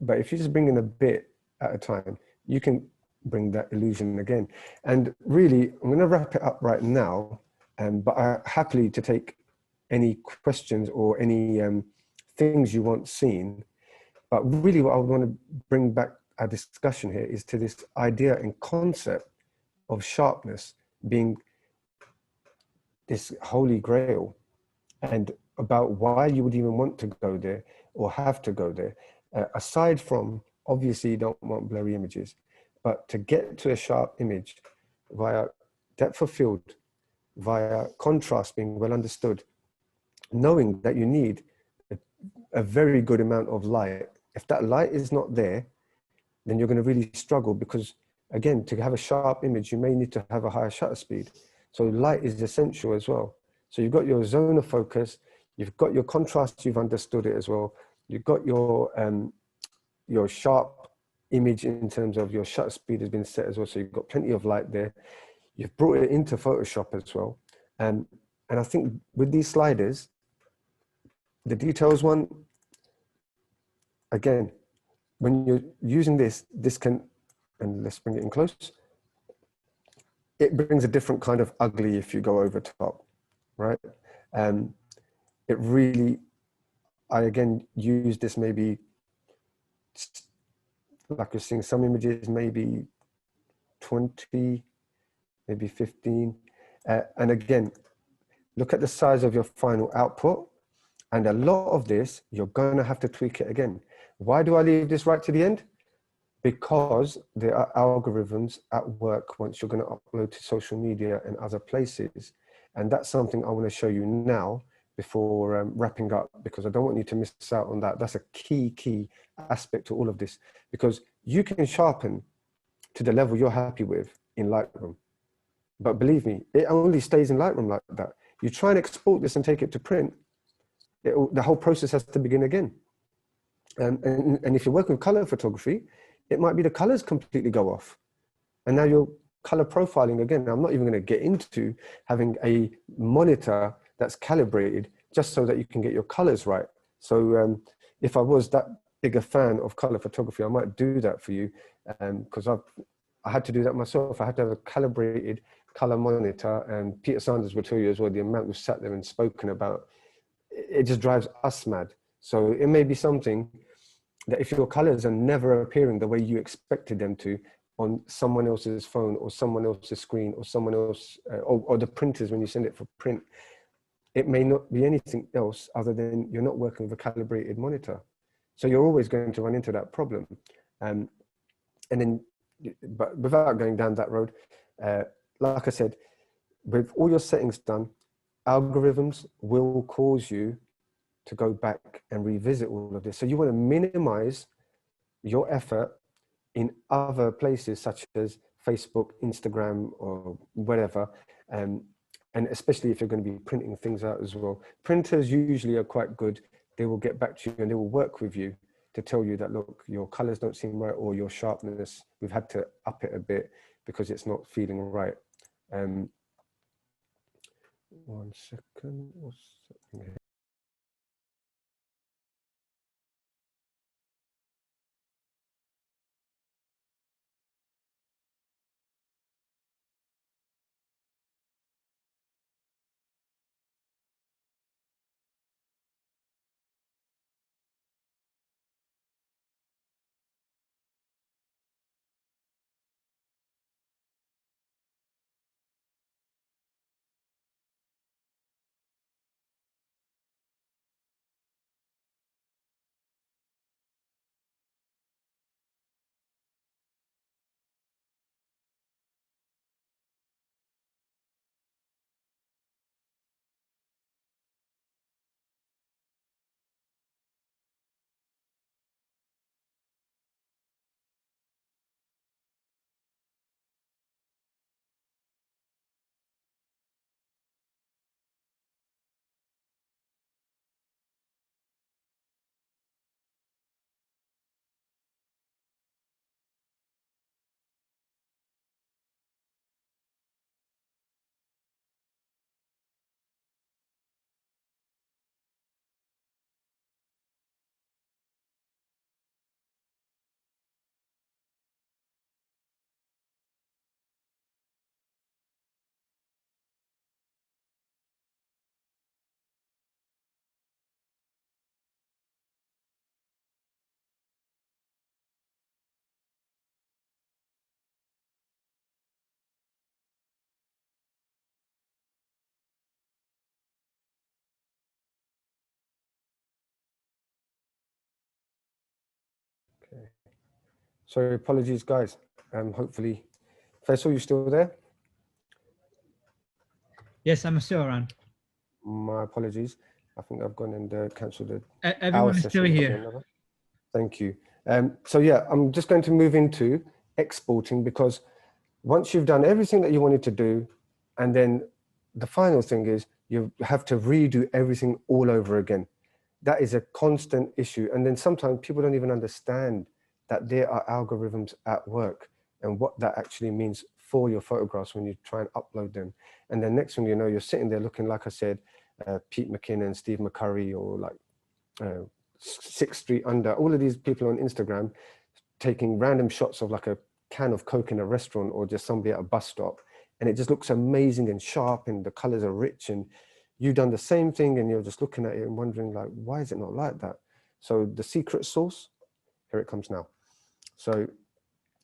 But if you just bring in a bit at a time, you can bring that illusion again. And really, I'm going to wrap it up right now, but I'm happily to take any questions or any things you want seen. But really what I want to bring back our discussion here is to this idea and concept of sharpness being this holy grail, and about why you would even want to go there or have to go there. Aside from, obviously you don't want blurry images, but to get to a sharp image via depth of field, via contrast being well understood, knowing that you need a very good amount of light. If that light is not there, then you're going to really struggle, because again, to have a sharp image, you may need to have a higher shutter speed. So light is essential as well. So you've got your zone of focus, you've got your contrast, you've understood it as well. You've got your sharp image in terms of your shutter speed has been set as well. So you've got plenty of light there. You've brought it into Photoshop as well. And I think with these sliders, the details one, again, when you're using this can, and let's bring it in close, it brings a different kind of ugly if you go over top, right? It really, I again use this maybe, like you're seeing some images, maybe 20, maybe 15. And again, look at the size of your final output. And a lot of this, you're gonna have to tweak it again. Why do I leave this right to the end? Because there are algorithms at work once you're going to upload to social media and other places. And that's something I want to show you now before wrapping up, because I don't want you to miss out on that. That's a key aspect to all of this, because you can sharpen to the level you're happy with in Lightroom. But believe me, it only stays in Lightroom like that. You try and export this and take it to print, the whole process has to begin again. And if you're working with color photography, it might be the colors completely go off. And now you're color profiling again. I'm not even going to get into having a monitor that's calibrated just so that you can get your colors right. So if I was that big a fan of color photography, I might do that for you, because I had to do that myself. I had to have a calibrated color monitor, and Peter Sanders will tell you as well, the amount we've sat there and spoken about, it just drives us mad. So it may be something that if your colors are never appearing the way you expected them to on someone else's phone or someone else's screen or someone else, or the printers when you send it for print, it may not be anything else other than you're not working with a calibrated monitor. So you're always going to run into that problem. And then, but without going down that road, like I said, with all your settings done, algorithms will cause you to go back and revisit all of this. So you want to minimize your effort in other places such as Facebook, Instagram, or whatever. And especially if you're going to be printing things out as well. Printers usually are quite good. They will get back to you and they will work with you to tell you that, look, your colors don't seem right, or your sharpness, we've had to up it a bit because it's not feeling right. 1 second. What's happening here? Sorry, apologies, guys. Hopefully, Faisal, you still there? Yes, I'm still around. My apologies. I think I've gone and cancelled the Everyone hour is still session. here. Thank you. So yeah, I'm just going to move into exporting, because once you've done everything that you wanted to do, and then the final thing is you have to redo everything all over again. That is a constant issue. And then sometimes people don't even understand that there are algorithms at work and what that actually means for your photographs when you try and upload them. And then next thing you know, you're sitting there looking, like I said, Pete McKinnon, Steve McCurry, or like 6th Street Under, all of these people on Instagram taking random shots of like a can of Coke in a restaurant or just somebody at a bus stop. And it just looks amazing and sharp and the colors are rich, and you've done the same thing and you're just looking at it and wondering, like, why is it not like that? So the secret sauce, here it comes now. So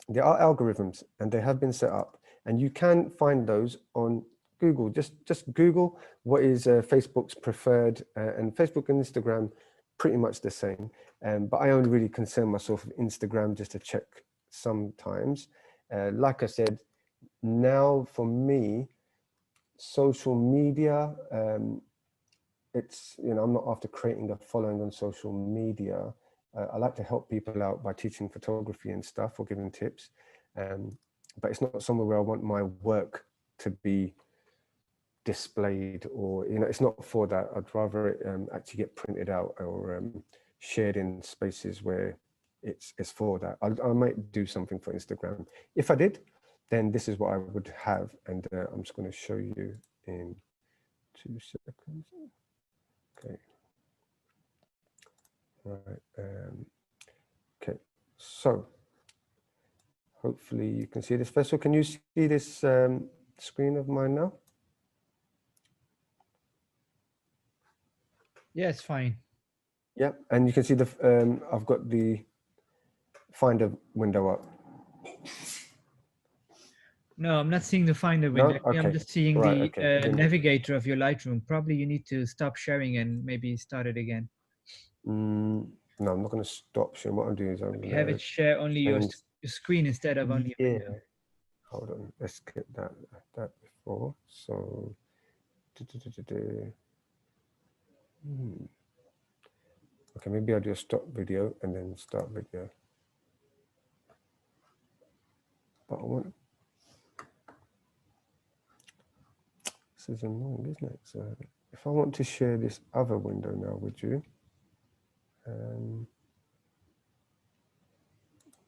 there are algorithms and they have been set up, and you can find those on Google. Just Google what is Facebook's preferred, and Facebook and Instagram pretty much the same. But I only really concern myself with Instagram just to check sometimes. Like I said, now for me, social media, it's, you know, I'm not after creating a following on social media. I like to help people out by teaching photography and stuff or giving tips. But it's not somewhere where I want my work to be displayed, or, you know, it's not for that. I'd rather it actually get printed out or shared in spaces where it's for that. I might do something for Instagram. If I did, then this is what I would have. And I'm just going to show you in 2 seconds. Okay. Right. Okay. So hopefully you can see this. First of all, can you see this screen of mine now? Yeah, it's fine. Yeah, and you can see the I've got the Finder window up. No, I'm not seeing the Finder window. No? Okay. I'm just seeing Right, the okay. navigator of your Lightroom. Probably you need to stop sharing and maybe start it again. No, I'm not going to stop sharing. What I'm doing is I'm Maybe have it share only your screen instead of only your window. Hold on, let's get that before. So, okay, maybe I'll do a stop video and then start video. But I want, this is annoying, isn't it? So if I want to share this other window now with you,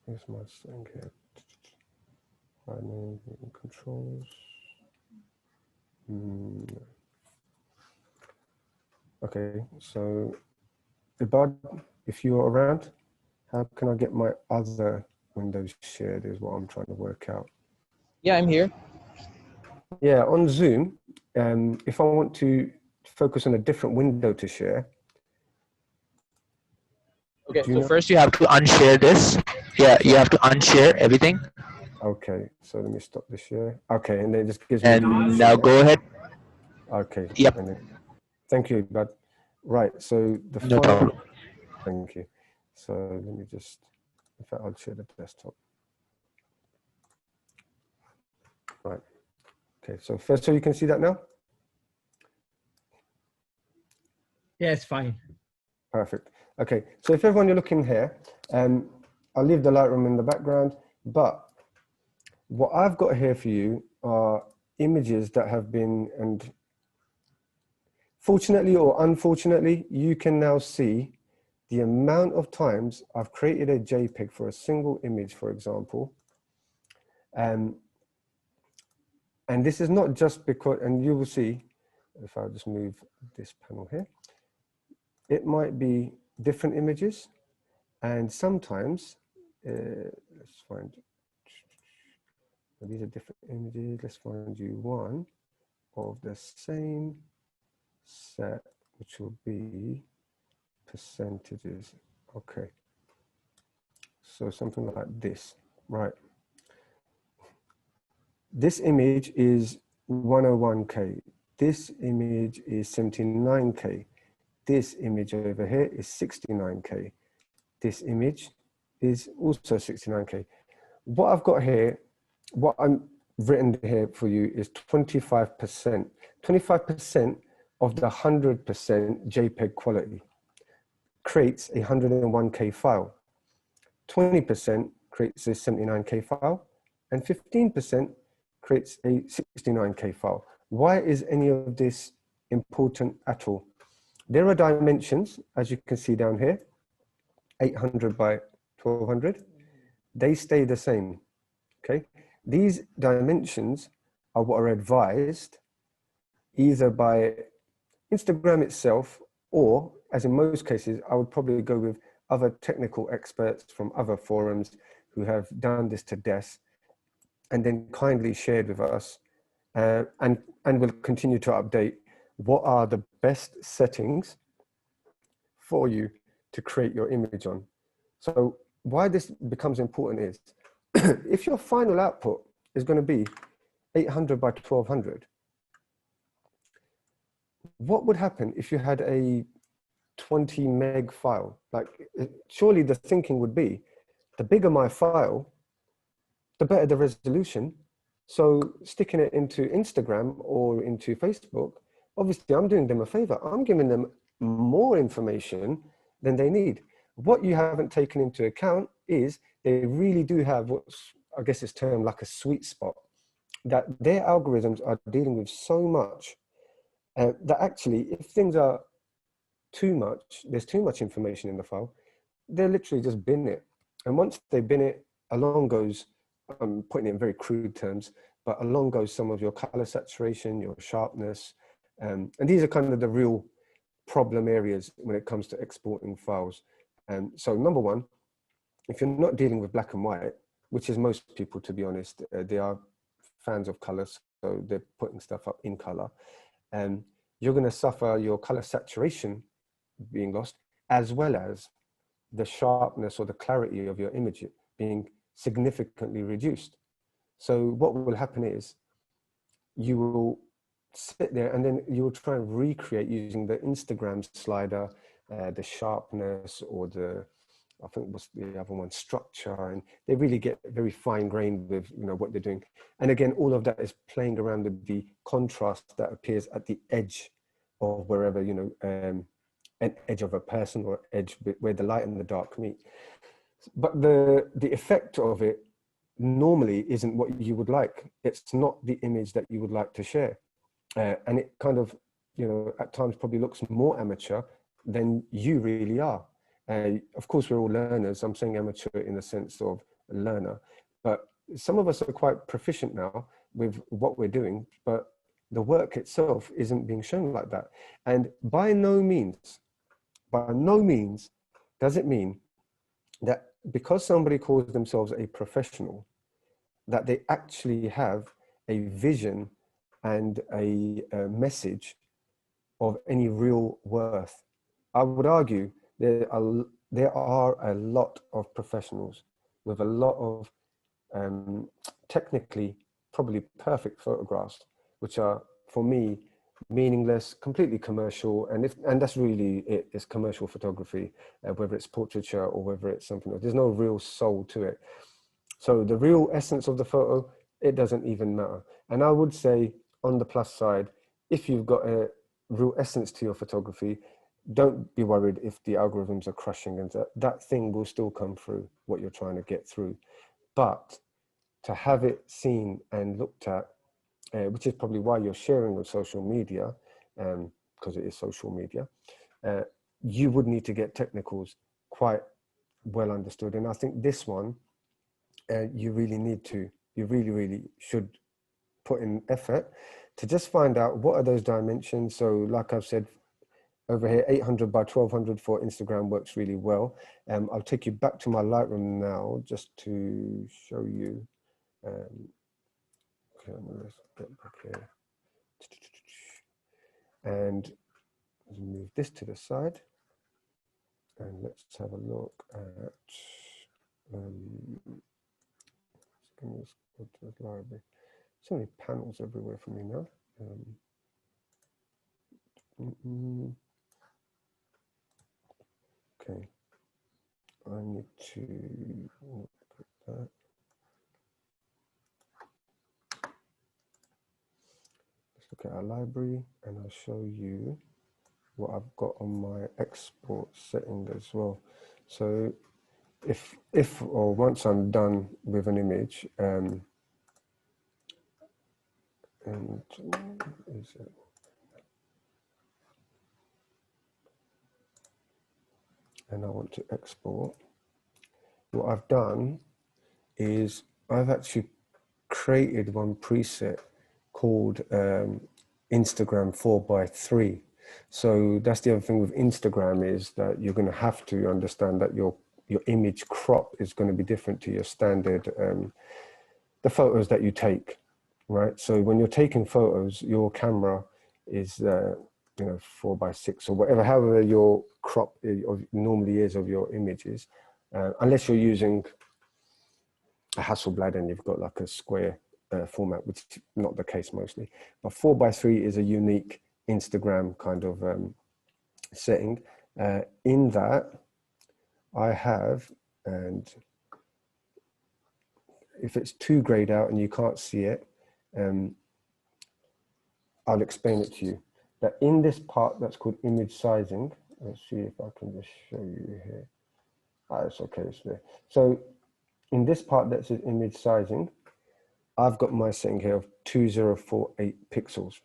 here's my thing here. Name controls. Okay, so Ibad, if you're around, how can I get my other windows shared is what I'm trying to work out. Yeah, I'm here. Yeah, on Zoom, if I want to focus on a different window to share. Okay, so first you have to unshare this. Yeah, you have to unshare everything. Okay, so let me stop the share. Okay, and then it just gives me. And now go ahead. Okay. Yep. Thank you, Ibad. Right, so the No problem. Thank you. So let me just, in fact, I'll share the desktop. Right. Okay, so first, so you can see that now? Yeah, it's fine. Perfect. Okay, so if everyone you're looking here, I'll leave the Lightroom in the background, but what I've got here for you are images that have been, and fortunately or unfortunately, you can now see the amount of times I've created a JPEG for a single image, for example. And this is not just because, and you will see, if I just move this panel here, it might be different images. And sometimes, let's find, these are different images. Let's find you one of the same set, which will be percentages. Okay. So something like this, right? This image is 101K. This image is 79K. This image over here is 69K. This image is also 69K. What I've got here, what I'm written here for you is 25%. 25% of the 100% JPEG quality creates a 101K file. 20% creates a 79K file, and 15% creates a 69K file. Why is any of this important at all? There are dimensions, as you can see down here, 800 by 1200. They stay the same, okay? These dimensions are what are advised either by Instagram itself, or, as in most cases, I would probably go with other technical experts from other forums who have done this to death and then kindly shared with us, and will continue to update what are the best settings for you to create your image on. So why this becomes important is if your final output is going to be 800 by 1200, what would happen if you had a 20 meg file? Like, surely the thinking would be, the bigger my file, the better the resolution. So sticking it into Instagram or into Facebook, obviously I'm doing them a favor. I'm giving them more information than they need. What you haven't taken into account is they really do have what's, I guess it's termed like a sweet spot, that their algorithms are dealing with so much that actually, if things are too much, there's too much information in the file, they'll literally just bin it. And once they bin it, along goes, I'm putting it in very crude terms, but along goes some of your color saturation, your sharpness. And these are kind of the real problem areas when it comes to exporting files. And so number one, if you're not dealing with black and white, which is most people, to be honest, they are fans of colors, so they're putting stuff up in color. And you're going to suffer your color saturation being lost, as well as the sharpness or the clarity of your image being significantly reduced. So what will happen is you will sit there and then you will try and recreate using the Instagram slider, the sharpness, or the, I think what's the other one, structure, and they really get very fine grained with, you know, what they're doing. And again, all of that is playing around with the contrast that appears at the edge of wherever, you know, an edge of a person or edge where the light and the dark meet. But the effect of it normally isn't what you would like. It's not the image that you would like to share. And it kind of, you know, at times probably looks more amateur than you really are. Of course, we're all learners. I'm saying amateur in the sense of learner, but some of us are quite proficient now with what we're doing, but the work itself isn't being shown like that. And by no means does it mean that because somebody calls themselves a professional, that they actually have a vision and a message of any real worth. I would argue there are a lot of professionals with a lot of technically probably perfect photographs, which are, for me, meaningless, completely commercial, and that's really it. It's commercial photography, whether it's portraiture or whether it's something else. There's no real soul to it. So the real essence of the photo, it doesn't even matter. And I would say, on the plus side, if you've got a real essence to your photography, don't be worried if the algorithms are crushing, and that thing will still come through what you're trying to get through. But to have it seen and looked at, which is probably why you're sharing on social media, because it is social media, you would need to get technicals quite well understood. And I think this one, you really should put in effort to just find out what are those dimensions. So like I've said, over here, 800 by 1200 for Instagram works really well. I'll take you back to my Lightroom now just to show you. Okay, let's get back here. And move this to the side. And let's have a look at, let's go to the library. So many panels everywhere for me now. Okay. I need to put that. Let's look at our library and I'll show you what I've got on my export setting as well. So if or once I'm done with an image, and is it, and I want to export, what I've done is I've actually created one preset called Instagram 4:3. So that's the other thing with Instagram, is that you're going to have to understand that your image crop is going to be different to your standard, the photos that you take, right? So when you're taking photos, your camera is, 4:6 or whatever, however your crop normally is of your images, unless you're using a Hasselblad and you've got like a square format, which is not the case mostly. But 4:3 is a unique Instagram kind of setting. In that, I have, and if it's too grayed out and you can't see it, I'll explain it to you. That in this part that's called image sizing, let's see if I can just show you here. It's okay, it's there. So in this part that says image sizing, I've got my setting here of 2048 pixels.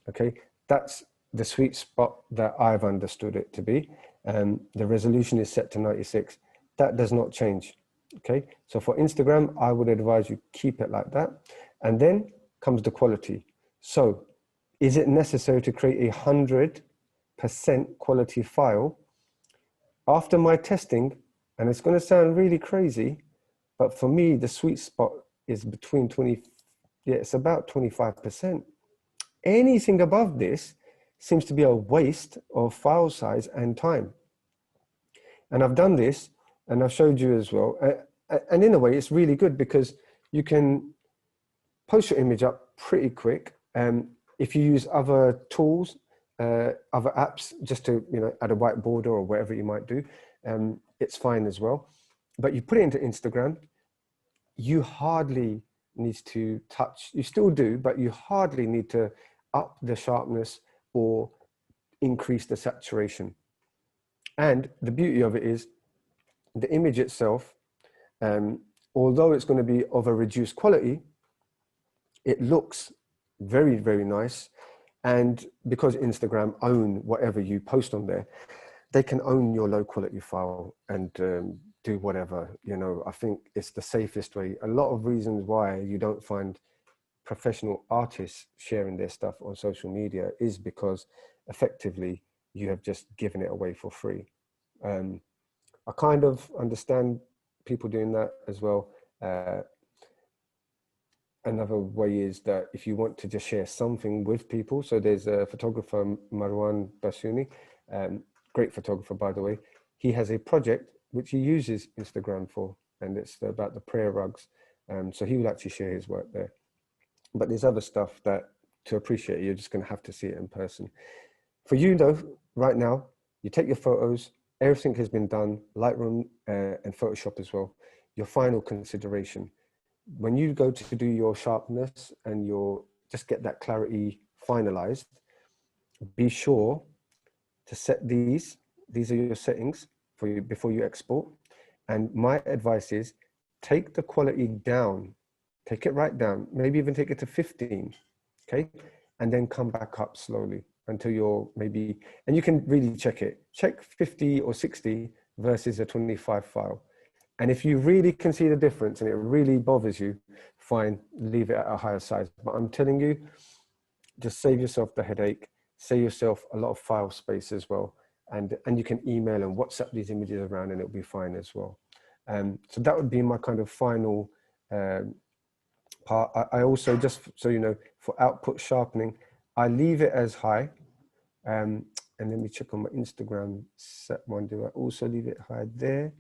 Okay, that's the sweet spot that I've understood it to be. The resolution is set to 96. That does not change. Okay, so for Instagram, I would advise you keep it like that. And then comes the quality. So is it necessary to create 100% quality file? After my testing, and it's going to sound really crazy, but for me, the sweet spot is between 20, yeah, it's about 25%. Anything above this seems to be a waste of file size and time. And I've done this, and I've showed you as well. And in a way, it's really good because you can post your image up pretty quick. If you use other tools, other apps, just to add a white border or whatever you might do, it's fine as well. But you put it into Instagram, you hardly need to touch, you still do, but you hardly need to up the sharpness or increase the saturation. And the beauty of it is the image itself, although it's going to be of a reduced quality, it looks very, very nice. And because Instagram own whatever you post on there, they can own your low quality file and do whatever. I think it's the safest way. A lot of reasons why you don't find professional artists sharing their stuff on social media is because effectively you have just given it away for free. I kind of understand people doing that as well. Another way is that if you want to just share something with people, so there's a photographer, Marwan Basuni, great photographer, by the way. He has a project which he uses Instagram for, and it's about the prayer rugs. So he will actually share his work there. But there's other stuff that to appreciate, you're just going to have to see it in person. For you though, right now, you take your photos, everything has been done, Lightroom and Photoshop as well. Your final consideration, when you go to do your sharpness and just get that clarity finalized, be sure to set these are your settings for you before you export. And my advice is take the quality down, take it right down, maybe even take it to 15, okay? And then come back up slowly until you're maybe, and you can really check it. Check 50 or 60 versus a 25 file. And if you really can see the difference and it really bothers you, fine, leave it at a higher size. But I'm telling you, just save yourself the headache, save yourself a lot of file space as well. And you can email and WhatsApp these images around and it'll be fine as well. So that would be my kind of final part. I also, just so you know, for output sharpening, I leave it as high. And let me check on my Instagram set one. Do I also leave it high there?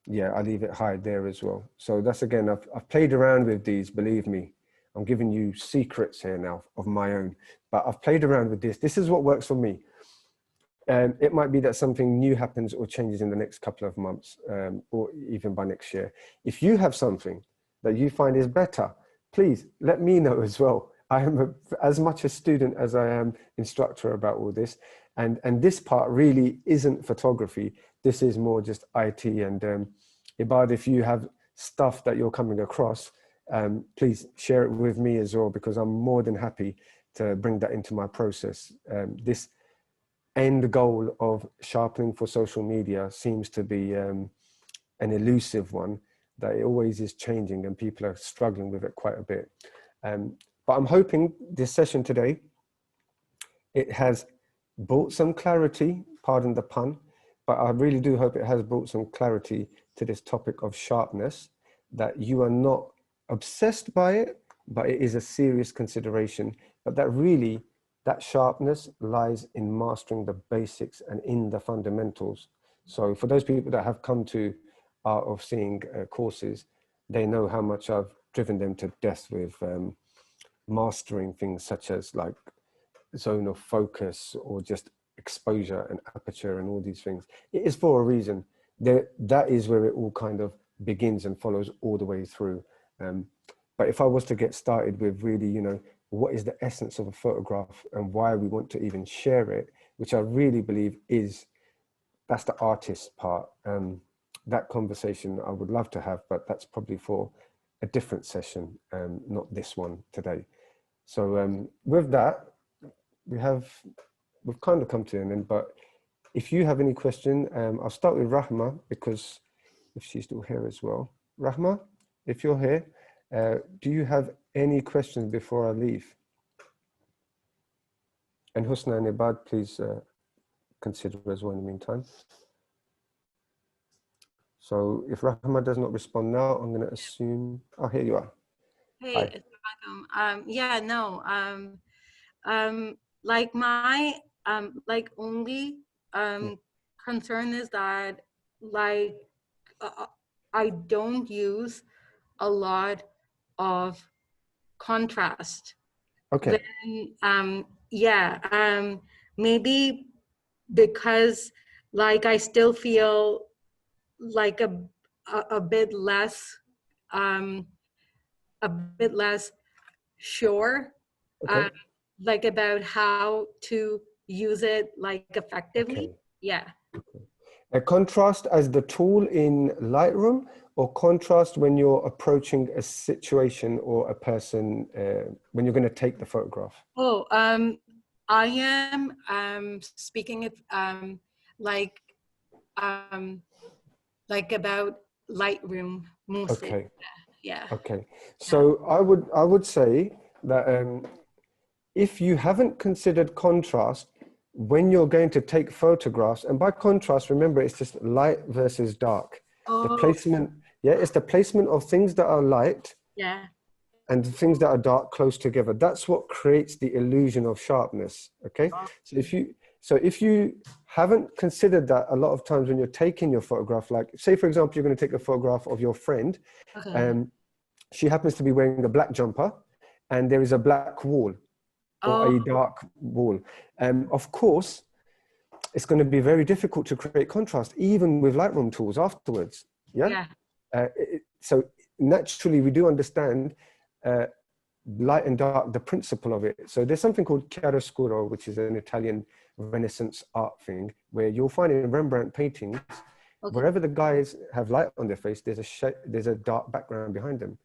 Yeah, I leave it high there as well. So that's, again, I've played around with these, believe me. I'm giving you secrets here now of my own, but I've played around with this. This is what works for me. It might be that something new happens or changes in the next couple of months, or even by next year. If you have something that you find is better, please let me know as well. I am as much a student as I am instructor about all this. And this part really isn't photography. This is more just IT. And Ibad, if you have stuff that you're coming across, please share it with me as well, because I'm more than happy to bring that into my process. This end goal of sharpening for social media seems to be an elusive one, that it always is changing and people are struggling with it quite a bit. But I'm hoping this session today, it has brought some clarity, pardon the pun, but I really do hope it has brought some clarity to this topic of sharpness, that you are not obsessed by it, but it is a serious consideration, but that really, that sharpness lies in mastering the basics and in the fundamentals. So for those people that have come to Art of Seeing courses, they know how much I've driven them to death with mastering things such as like zone of focus or just exposure and aperture and all these things. It is for a reason. That is where it all kind of begins and follows all the way through. But if I was to get started with really, you know, what is the essence of a photograph and why we want to even share it, which I really believe that's the artist part. That conversation I would love to have, but that's probably for a different session, not this one today. So with that, we've kind of come to an end, but if you have any question, I'll start with Rahma, because if she's still here as well. Rahma, if you're here, do you have any questions before I leave? And Husna and Ibad, please consider as well in the meantime. So if Rahma does not respond now, I'm going to assume, oh, here you are. Hey, Hi. yeah, no, like my, like only concern is that like I don't use a lot of contrast. Okay. Then, yeah, maybe because like I still feel like a bit less, a bit less sure, Okay. like about how to use it like effectively. Okay. Yeah. Okay. A contrast as the tool in Lightroom, or contrast when you're approaching a situation or a person, when you're going to take the photograph? Oh, I am speaking it like about Lightroom mostly. Okay. Yeah. Okay. So I would say that if you haven't considered contrast when you're going to take photographs, and by contrast, remember, it's just light versus dark. The Oh, placement, yeah, it's the placement of things that are light yeah. and things that are dark close together. That's what creates the illusion of sharpness. Okay. So if you haven't considered that, a lot of times when you're taking your photograph, like say, for example, you're going to take a photograph of your friend, Okay. she happens to be wearing a black jumper and there is a black wall or a dark wall. Of course, it's going to be very difficult to create contrast, even with Lightroom tools afterwards. Yeah. So naturally, we do understand light and dark, the principle of it. So there's something called chiaroscuro, which is an Italian Renaissance art thing, where you'll find in Rembrandt paintings, wherever the guys have light on their face, there's a dark background behind them.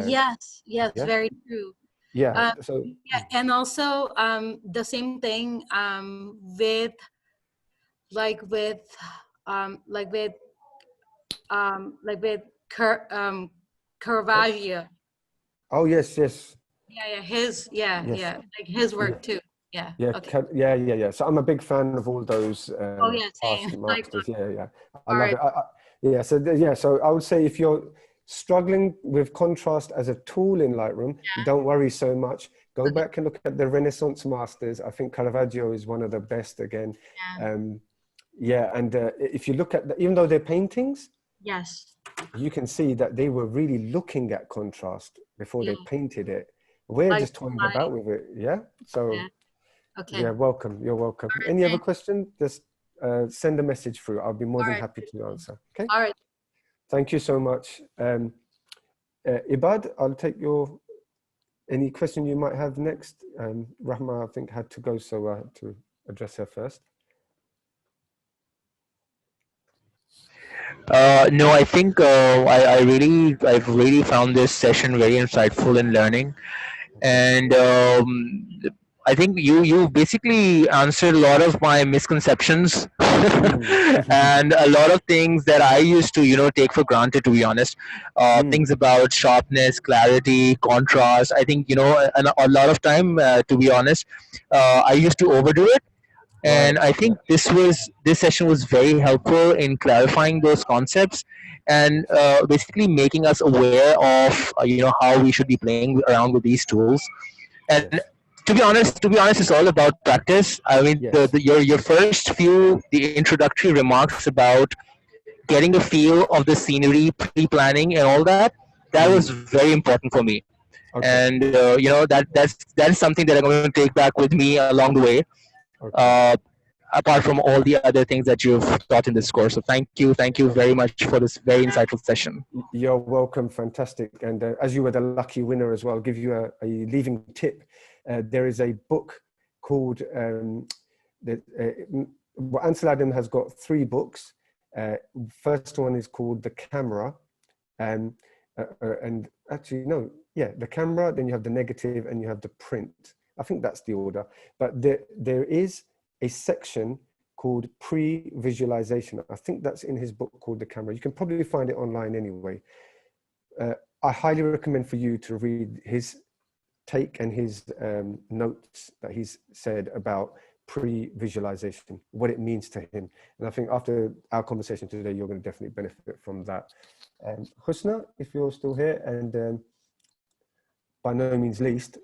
Yes, yeah? very true. Yeah. So yeah, and also the same thing with Caravaggio. Oh yes, yes. Yeah, his Yes. like his work too. Yeah. Yeah, Okay. yeah. So I'm a big fan of all those Oh yeah, same. past Like masters. Yeah. I all love right. it. Yeah. So I would say if you're struggling with contrast as a tool in Lightroom, don't worry so much. Go back and look at the Renaissance masters. I think Caravaggio is one of the best again. And if you look at even though they're paintings, yes, you can see that they were really looking at contrast before they painted it. We're like just toying about with it. Yeah. So. yeah. Okay. Yeah, welcome. You're welcome. All right, Any other thanks. question? Just send a message through. I'll be more All than right. happy to answer. Okay. All right. Thank you so much. Ibad, I'll take your any question you might have next. Rahma, I think, had to go, so I had to address her first. No, I think I've really found this session very insightful and learning, Okay. and I think you basically answered a lot of my misconceptions Mm. and a lot of things that I used to take for granted. To be honest, Mm. things about sharpness, clarity, contrast. I think and a lot of time, to be honest, I used to overdo it, and Right. I Yeah. think this session was very helpful in clarifying those concepts and basically making us aware of how we should be playing around with these tools. And Yes. to be honest, it's all about practice. I mean, Yes. your first few the introductory remarks about getting a feel of the scenery, pre-planning, and all that, that was Mm. very important for me. Okay. And that is something that I'm going to take back with me along the way. Okay. Uh, Apart from all the other things that you've taught in this course. So thank you very much for this very insightful session. You're welcome. Fantastic. And as you were the lucky winner as well, I'll give you a leaving tip. There is a book called well, Ansel Adam has got 3 books. First one is called The Camera. And actually, no, yeah, The Camera, then you have the negative, and you have the print. I think that's the order. But there is a section called pre-visualization. I think that's in his book called The Camera. You can probably find it online anyway. I highly recommend for you to read his take and his notes that he's said about pre-visualization, what it means to him. And I think after our conversation today, you're going to definitely benefit from that. Husna, if you're still here, and by no means least,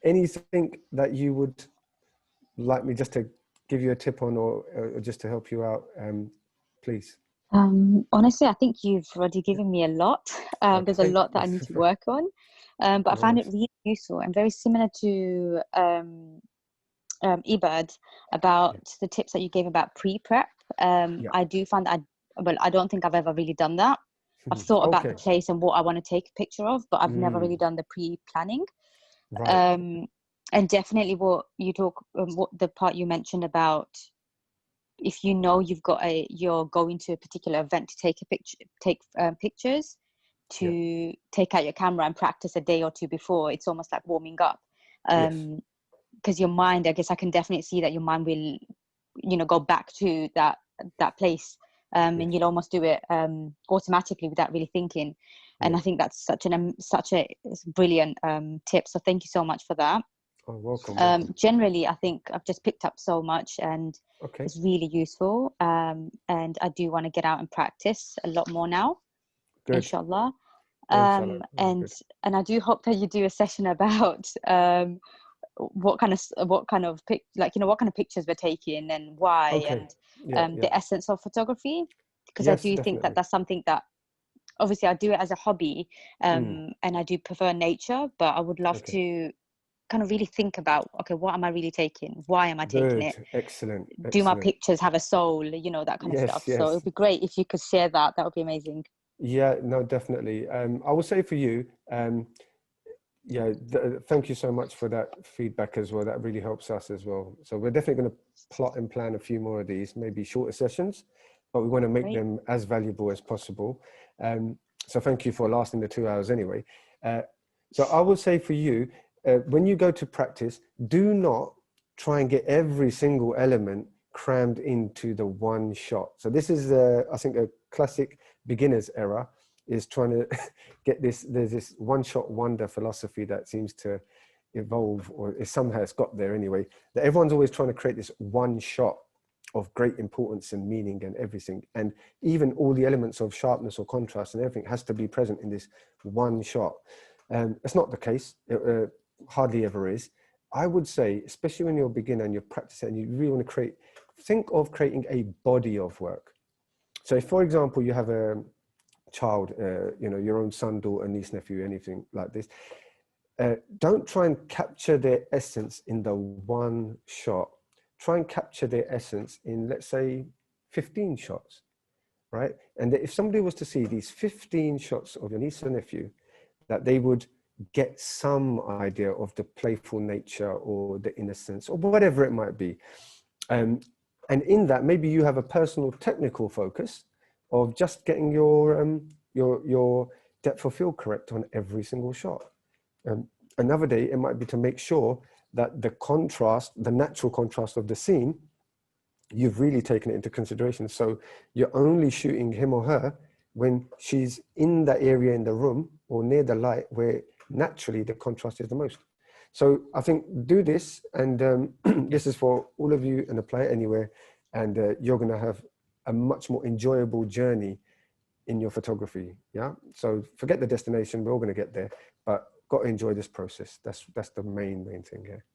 anything that you would like me just to give you a tip on, or just to help you out, please. Honestly, I think you've already given me a lot. There's a Okay. lot that I need to work on, but I No found it worries. really useful and very similar to Ebert about the tips that you gave about pre-prep. Yeah. I do find that I don't think I've ever really done that. I've thought about the Okay. place and what I want to take a picture of, but I've never really Mm, done the pre-planning. right. And definitely what you what the part you mentioned about, if you know you're going to a particular event to take pictures, Yeah. to take out your camera and practice a day or two before. It's almost like warming up. Yes. Because your mind, I guess I can definitely see that your mind will, go back to that place, Yes. and you'll almost do it automatically without really thinking. And Yeah. I think that's such a brilliant tip. So thank you so much for that. Oh, welcome. Welcome. Generally, I think I've just picked up so much, and Okay. it's really useful. And I do want to get out and practice a lot more now, Good. inshallah. Inshallah. Very And good. I do hope that you do a session about what kind of what kind of pictures we're taking and why, Okay. and Yeah. Yeah. the essence of photography, because I Yes, do think that definitely. that's something that obviously I do it as a hobby, Mm, and I do prefer nature, but I would love okay. to kind of really think about, okay, what am I really taking? Why am I taking it? Good. Excellent. Do my Excellent. pictures have a soul? That kind of stuff. Yes. So it Yes. would be great if you could share that. That would be amazing. Yeah. No, definitely. I will say for you, yeah, thank you so much for that feedback as well. That really helps us as well. So we're definitely going to plot and plan a few more of these, maybe shorter sessions, but we want to make Great. them as valuable as possible. So thank you for lasting the 2 hours anyway. So I will say for you, when you go to practice, do not try and get every single element crammed into the one shot. So this is, I think, a classic beginner's error, is trying to get this. There's this one-shot wonder philosophy that seems to evolve, or somehow it's got there anyway, that everyone's always trying to create this one shot of great importance and meaning and everything, and even all the elements of sharpness or contrast and everything has to be present in this one shot. It's not the case. It hardly ever is. I would say, especially when you're a beginner and you're practicing and you really want to think of creating a body of work. So if, for example, you have a child, your own son, daughter, niece, nephew, anything like this, don't try and capture their essence in the one shot. Try and capture their essence in, let's say, 15 shots, right? And if somebody was to see these 15 shots of your niece and nephew, that they would get some idea of the playful nature or the innocence or whatever it might be. And in that, maybe you have a personal technical focus of just getting your depth of field correct on every single shot. Another day, it might be to make sure that the contrast, the natural contrast of the scene, you've really taken it into consideration. So you're only shooting him or her when she's in that area in the room or near the light where naturally the contrast is the most. So I think do this, and this is for all of you, and apply it anywhere, and you're going to have a much more enjoyable journey in your photography. Yeah. So forget the destination. We're all going to get there, but got to enjoy this process. That's the main thing here.